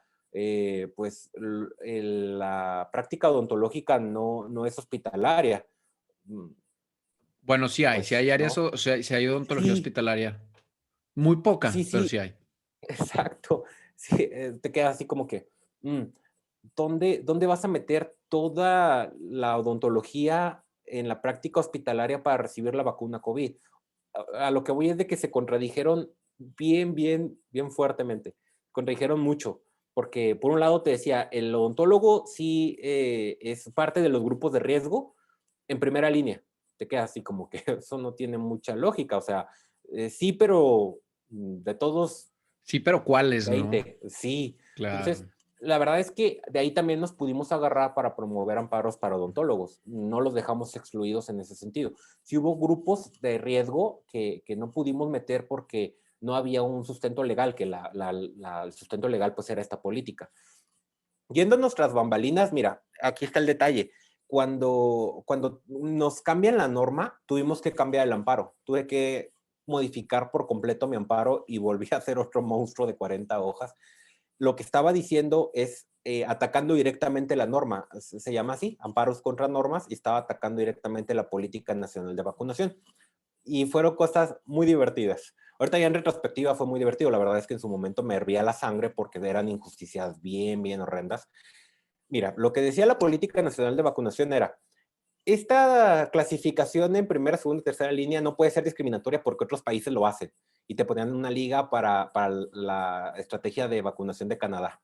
[SPEAKER 2] pues la práctica odontológica no es hospitalaria. Mm,
[SPEAKER 1] Bueno, sí
[SPEAKER 2] Pues
[SPEAKER 1] hay áreas,
[SPEAKER 2] no.
[SPEAKER 1] o sea, sí hay odontología
[SPEAKER 2] Sí,
[SPEAKER 1] hospitalaria. Muy
[SPEAKER 2] sí,
[SPEAKER 1] poca, pero
[SPEAKER 2] sí,
[SPEAKER 1] sí hay.
[SPEAKER 2] exacto. Sí, te quedas así como que, mm, ¿dónde vas a meter toda la odontología en la práctica hospitalaria para recibir la vacuna COVID? A lo que voy es de que se contradijeron bien fuertemente. Contradijeron mucho, porque por un lado te decía, el odontólogo sí es parte de los grupos de riesgo en primera línea. Te queda así como que eso no tiene mucha lógica. O sea, sí, pero de todos
[SPEAKER 1] Sí, pero ¿cuáles, no?
[SPEAKER 2] 20, sí. Entonces,
[SPEAKER 1] Claro.
[SPEAKER 2] la verdad es que de ahí también nos pudimos agarrar para promover amparos para odontólogos. No los dejamos excluidos en ese sentido. Sí hubo grupos de riesgo que no pudimos meter porque no había un sustento legal, que el sustento legal pues era esta política. Yendo a nuestras bambalinas, mira, aquí está el detalle. Cuando nos cambian la norma, tuvimos que cambiar el amparo. Tuve que modificar por completo mi amparo y volví a hacer otro monstruo de 40 hojas. Lo que estaba diciendo es atacando directamente la norma. Se llama así, amparos contra normas, y estaba atacando directamente la política nacional de vacunación. Y fueron cosas muy divertidas. Ahorita ya en retrospectiva fue muy divertido. La verdad es que en su momento me hervía la sangre porque eran injusticias bien horrendas. Mira, lo que decía la política nacional de vacunación era, esta clasificación en primera, segunda y tercera línea no puede ser discriminatoria porque otros países lo hacen. Y te ponían una liga para la estrategia de vacunación de Canadá.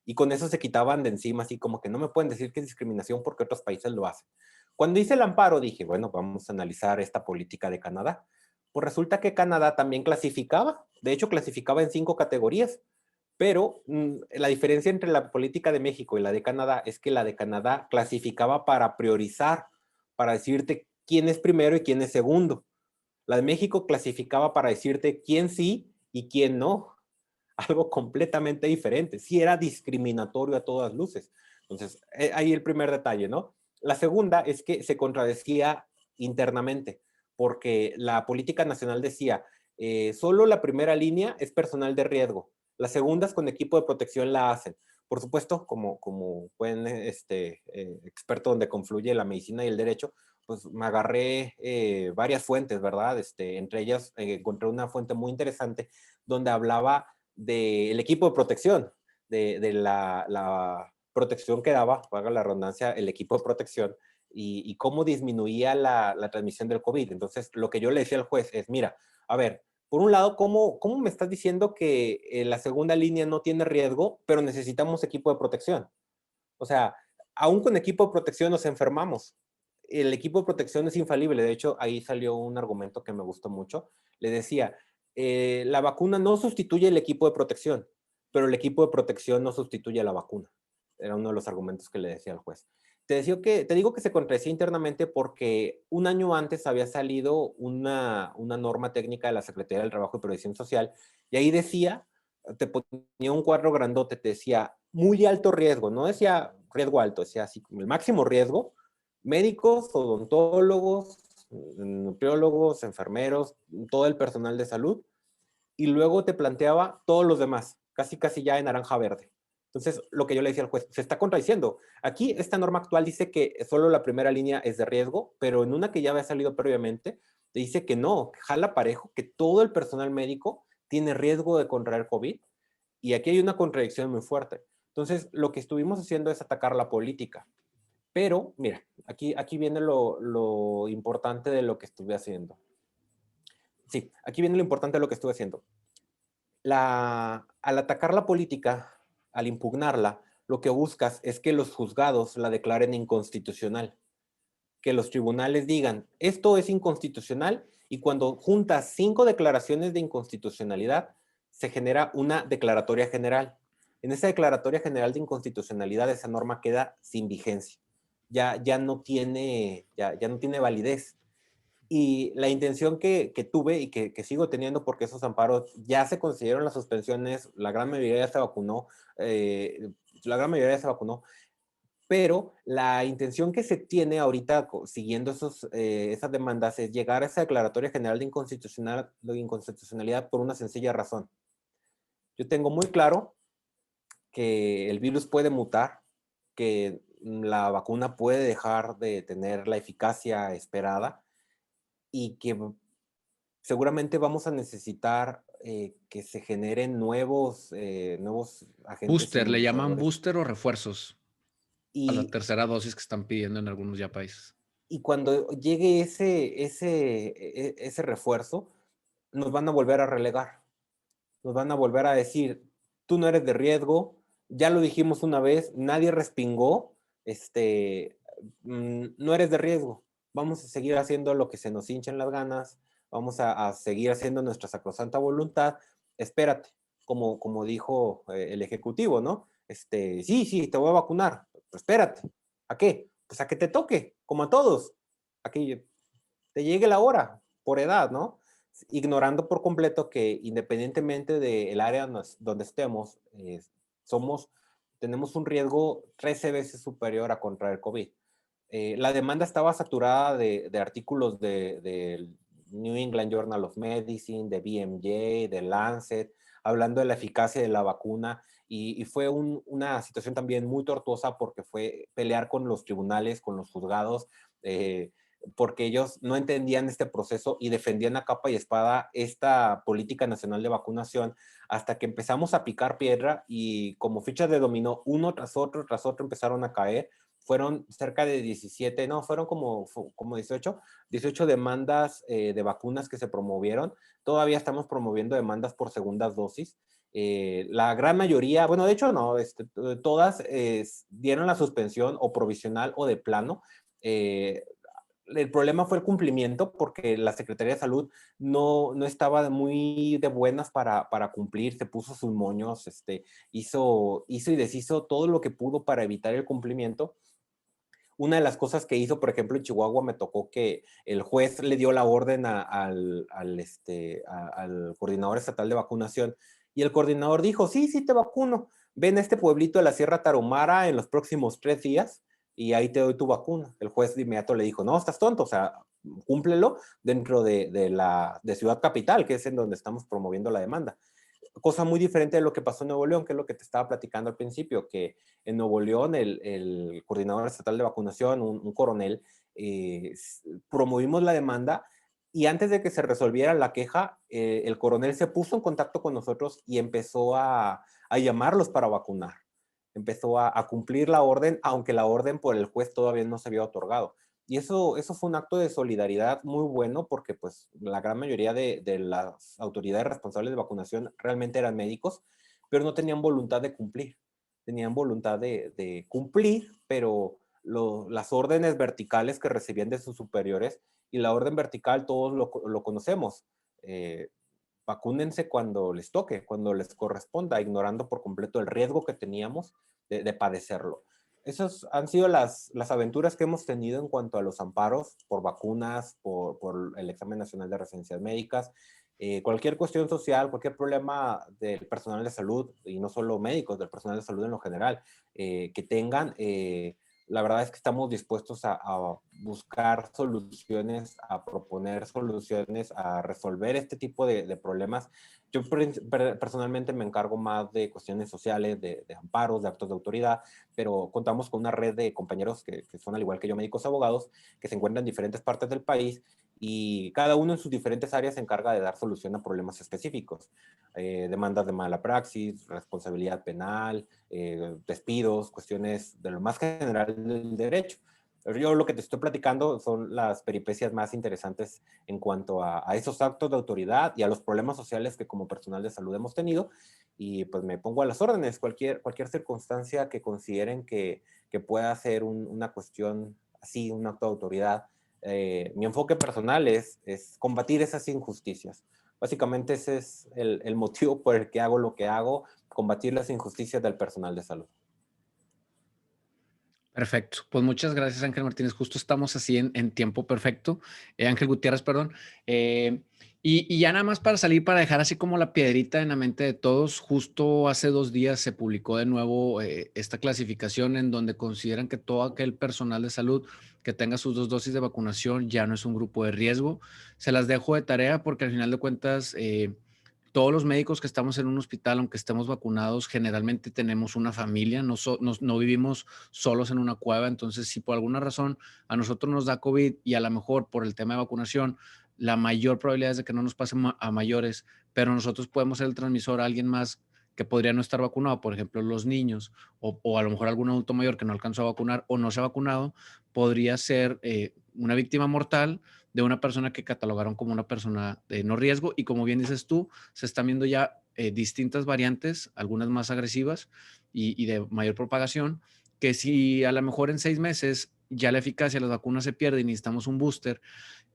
[SPEAKER 2] Y con eso se quitaban de encima, así como que no me pueden decir que es discriminación porque otros países lo hacen. Cuando hice el amparo dije, bueno, vamos a analizar esta política de Canadá. Pues resulta que Canadá también clasificaba, de hecho clasificaba en 5 categorías, pero la diferencia entre la política de México y la de Canadá es que la de Canadá clasificaba para priorizar, para decirte quién es primero y quién es segundo. La de México clasificaba para decirte quién sí y quién no. Algo completamente diferente. Sí era discriminatorio a todas luces. Entonces, ahí el primer detalle, ¿no? La segunda es que se contradecía internamente, porque la política nacional decía, solo la primera línea es personal de riesgo, las segundas con equipo de protección la hacen. Por supuesto, como buen experto donde confluye la medicina y el derecho, pues me agarré varias fuentes, ¿verdad? Entre ellas encontré una fuente muy interesante donde hablaba del equipo de protección, de la protección que daba, haga la redundancia, el equipo de protección y cómo disminuía la transmisión del COVID. Entonces, lo que yo le decía al juez es, mira, a ver, por un lado, ¿cómo me estás diciendo que la segunda línea no tiene riesgo, pero necesitamos equipo de protección? O sea, aún con equipo de protección nos enfermamos. El equipo de protección es infalible. De hecho, ahí salió un argumento que me gustó mucho. Le decía, la vacuna no sustituye el equipo de protección, pero el equipo de protección no sustituye a la vacuna. Era uno de los argumentos que le decía al juez. Te digo que se contradecía internamente porque un año antes había salido una norma técnica de la Secretaría del Trabajo y Previsión Social y ahí decía, te ponía un cuadro grandote, te decía muy alto riesgo, no decía riesgo alto, decía así como el máximo riesgo, médicos, odontólogos, nutriólogos, enfermeros, todo el personal de salud, y luego te planteaba todos los demás, casi ya en naranja verde. Entonces, lo que yo le decía al juez, se está contradiciendo. Aquí esta norma actual dice que solo la primera línea es de riesgo, pero en una que ya había salido previamente, dice que no, que jala parejo, que todo el personal médico tiene riesgo de contraer COVID, y aquí hay una contradicción muy fuerte. Entonces, lo que estuvimos haciendo es atacar la política. Pero, mira, aquí viene lo importante de lo que estuve haciendo. Sí, aquí viene lo importante de lo que estuve haciendo. Al atacar la política, al impugnarla, lo que buscas es que los juzgados la declaren inconstitucional, que los tribunales digan, esto es inconstitucional, y cuando juntas 5 declaraciones de inconstitucionalidad, se genera una declaratoria general. En esa declaratoria general de inconstitucionalidad, esa norma queda sin vigencia. Ya no tiene validez. Y la intención que tuve y que sigo teniendo, porque esos amparos ya se consideraron las suspensiones, la gran mayoría ya se vacunó, la gran mayoría ya se vacunó, pero la intención que se tiene ahorita siguiendo esas demandas es llegar a esa declaratoria general de inconstitucionalidad por una sencilla razón. Yo tengo muy claro que el virus puede mutar, que la vacuna puede dejar de tener la eficacia esperada y que seguramente vamos a necesitar que se generen nuevos agentes
[SPEAKER 1] Booster, le llaman
[SPEAKER 2] inmunizadores.
[SPEAKER 1] booster o refuerzos a la
[SPEAKER 2] Y,
[SPEAKER 1] tercera dosis que están pidiendo en algunos ya países.
[SPEAKER 2] y cuando llegue ese refuerzo, nos van a volver a relegar. Nos van a volver a decir, tú no eres de riesgo, ya lo dijimos una vez, nadie respingó, no eres de riesgo. Vamos a seguir haciendo lo que se nos hinchen las ganas, vamos a seguir haciendo nuestra sacrosanta voluntad. Espérate, como dijo el ejecutivo, ¿no? Sí, te voy a vacunar, pero espérate. ¿A qué? Pues a que te toque, como a todos, a que te llegue la hora, por edad, ¿no? Ignorando por completo que independientemente del área donde estemos, tenemos un riesgo 13 veces superior a contraer COVID. La demanda estaba saturada de artículos del New England Journal of Medicine, de BMJ, de Lancet, hablando de la eficacia de la vacuna, y fue una situación también muy tortuosa porque fue pelear con los tribunales, con los juzgados, porque ellos no entendían este proceso y defendían a capa y espada esta política nacional de vacunación, hasta que empezamos a picar piedra y como fichas de dominó, uno tras otro empezaron a caer. Fueron cerca de 17, no, fueron como 18 demandas de vacunas que se promovieron. Todavía estamos promoviendo demandas por segundas dosis. La gran mayoría, bueno, de hecho no, todas dieron la suspensión o provisional o de plano. El problema fue el cumplimiento porque la Secretaría de Salud no estaba muy de buenas para cumplir, se puso sus moños, hizo y deshizo todo lo que pudo para evitar el cumplimiento. Una de las cosas que hizo, por ejemplo, en Chihuahua me tocó que el juez le dio la orden al coordinador estatal de vacunación y el coordinador dijo, sí, te vacuno, ven a este pueblito de la Sierra Tarahumara en los próximos 3 días y ahí te doy tu vacuna. El juez de inmediato le dijo, no, estás tonto, o sea, cúmplelo dentro de Ciudad Capital, que es en donde estamos promoviendo la demanda. Cosa muy diferente de lo que pasó en Nuevo León, que es lo que te estaba platicando al principio, que en Nuevo León el coordinador estatal de vacunación, un coronel, promovimos la demanda y antes de que se resolviera la queja, el coronel se puso en contacto con nosotros y empezó a llamarlos para vacunar. Empezó a cumplir la orden, aunque la orden por el juez todavía no se había otorgado. Y eso fue un acto de solidaridad muy bueno porque pues la gran mayoría de las autoridades responsables de vacunación realmente eran médicos, pero no tenían voluntad de cumplir. Tenían voluntad de cumplir, pero las órdenes verticales que recibían de sus superiores, y la orden vertical todos lo conocemos, vacúnense cuando les toque, cuando les corresponda, ignorando por completo el riesgo que teníamos de padecerlo. Esas han sido las aventuras que hemos tenido en cuanto a los amparos por vacunas, por el examen nacional de residencias médicas, cualquier cuestión social, cualquier problema del personal de salud, y no solo médicos, del personal de salud en lo general, que tengan, la verdad es que estamos dispuestos a buscar soluciones, a proponer soluciones, a resolver este tipo de problemas. Yo personalmente me encargo más de cuestiones sociales, de amparos, de actos de autoridad, pero contamos con una red de compañeros que son al igual que yo médicos abogados, que se encuentran en diferentes partes del país y cada uno en sus diferentes áreas se encarga de dar solución a problemas específicos. Demandas de mala praxis, responsabilidad penal, despidos, cuestiones de lo más general del derecho. Yo lo que te estoy platicando son las peripecias más interesantes en cuanto a esos actos de autoridad y a los problemas sociales que como personal de salud hemos tenido, y pues me pongo a las órdenes, cualquier circunstancia que consideren que pueda ser una cuestión así, un acto de autoridad. Mi enfoque personal es combatir esas injusticias. Básicamente ese es el motivo por el que hago lo que hago, combatir las injusticias del personal de salud.
[SPEAKER 1] Perfecto. Pues muchas gracias, Ángel Martínez. Justo estamos así en tiempo perfecto. Ángel Gutiérrez, perdón. Y ya nada más para salir, para dejar así como la piedrita en la mente de todos, justo hace 2 días se publicó de nuevo esta clasificación en donde consideran que todo aquel personal de salud que tenga sus 2 dosis de vacunación ya no es un grupo de riesgo. Se las dejo de tarea porque al final de cuentas todos los médicos que estamos en un hospital, aunque estemos vacunados, generalmente tenemos una familia, no vivimos solos en una cueva. Entonces, si por alguna razón a nosotros nos da COVID y a lo mejor por el tema de vacunación, la mayor probabilidad es de que no nos pase a mayores, pero nosotros podemos ser el transmisor a alguien más que podría no estar vacunado, por ejemplo, los niños, o a lo mejor algún adulto mayor que no alcanzó a vacunar o no se ha vacunado, podría ser una víctima mortal de una persona que catalogaron como una persona de no riesgo. Y como bien dices tú, se están viendo ya distintas variantes, algunas más agresivas y de mayor propagación, que si a lo mejor en 6 meses ya la eficacia de las vacunas se pierde y necesitamos un booster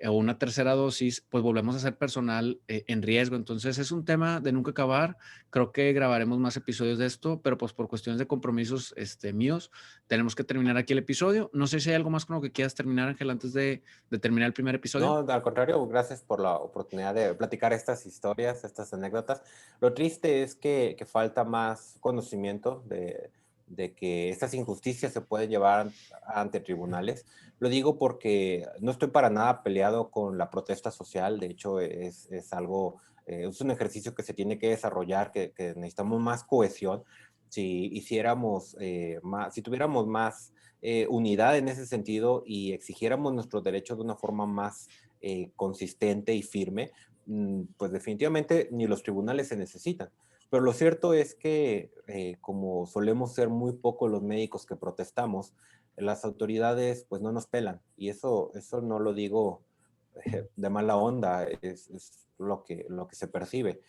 [SPEAKER 1] o una tercera dosis, pues volvemos a ser personal en riesgo. Entonces es un tema de nunca acabar. Creo que grabaremos más episodios de esto, pero pues por cuestiones de compromisos míos, tenemos que terminar aquí el episodio. No sé si hay algo más con lo que quieras terminar, Ángel, antes de terminar el primer episodio.
[SPEAKER 2] No, al contrario, gracias por la oportunidad de platicar estas historias, estas anécdotas. Lo triste es que falta más conocimiento de que estas injusticias se pueden llevar ante tribunales. Lo digo porque no estoy para nada peleado con la protesta social. De hecho, es algo, es un ejercicio que se tiene que desarrollar, que necesitamos más cohesión. Si hiciéramos más, si tuviéramos más unidad en ese sentido y exigiéramos nuestros derechos de una forma más consistente y firme, pues definitivamente ni los tribunales se necesitan. Pero lo cierto es que como solemos ser muy pocos los médicos que protestamos, las autoridades pues no nos pelan. Y eso no lo digo de mala onda, es lo que se percibe.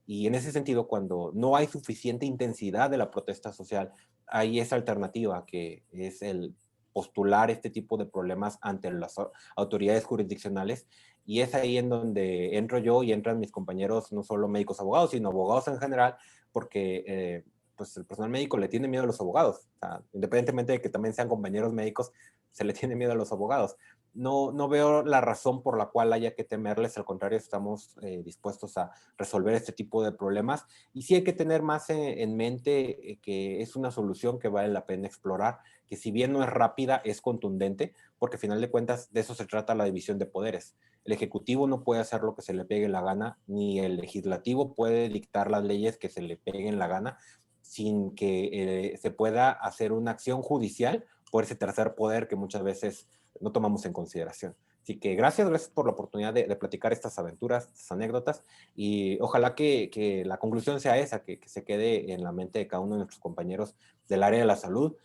[SPEAKER 2] Y en ese sentido, cuando no hay suficiente intensidad de la protesta social, hay esa alternativa que es el postular este tipo de problemas ante las autoridades jurisdiccionales. Y es ahí en donde entro yo y entran mis compañeros, no solo médicos abogados, sino abogados en general, porque pues el personal médico le tiene miedo a los abogados. O sea, independientemente de que también sean compañeros médicos, se le tiene miedo a los abogados. No veo la razón por la cual haya que temerles, al contrario, estamos dispuestos a resolver este tipo de problemas. Y sí hay que tener más en mente que es una solución que vale la pena explorar, que si bien no es rápida, es contundente, porque al final de cuentas de eso se trata la división de poderes. El Ejecutivo no puede hacer lo que se le pegue la gana, ni el Legislativo puede dictar las leyes que se le peguen la gana, sin que se pueda hacer una acción judicial por ese tercer poder que muchas veces no tomamos en consideración. Así que gracias por la oportunidad de platicar estas aventuras, estas anécdotas, y ojalá que la conclusión sea esa, que se quede en la mente de cada uno de nuestros compañeros del área de la salud,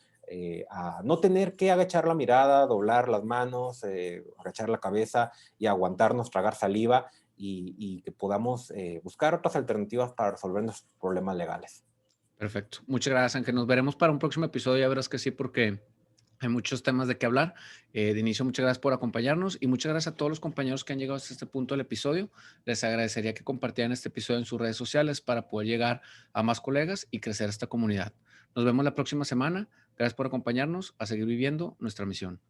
[SPEAKER 2] a no tener que agachar la mirada, doblar las manos, agachar la cabeza y aguantarnos, tragar saliva, y que podamos buscar otras alternativas para resolver nuestros problemas legales.
[SPEAKER 1] Perfecto. Muchas gracias, Ángel. Nos veremos para un próximo episodio. Ya verás que sí, porque hay muchos temas de qué hablar. De inicio, muchas gracias por acompañarnos y muchas gracias a todos los compañeros que han llegado hasta este punto del episodio. Les agradecería que compartieran este episodio en sus redes sociales para poder llegar a más colegas y crecer esta comunidad. Nos vemos la próxima semana. Gracias por acompañarnos a seguir viviendo nuestra misión.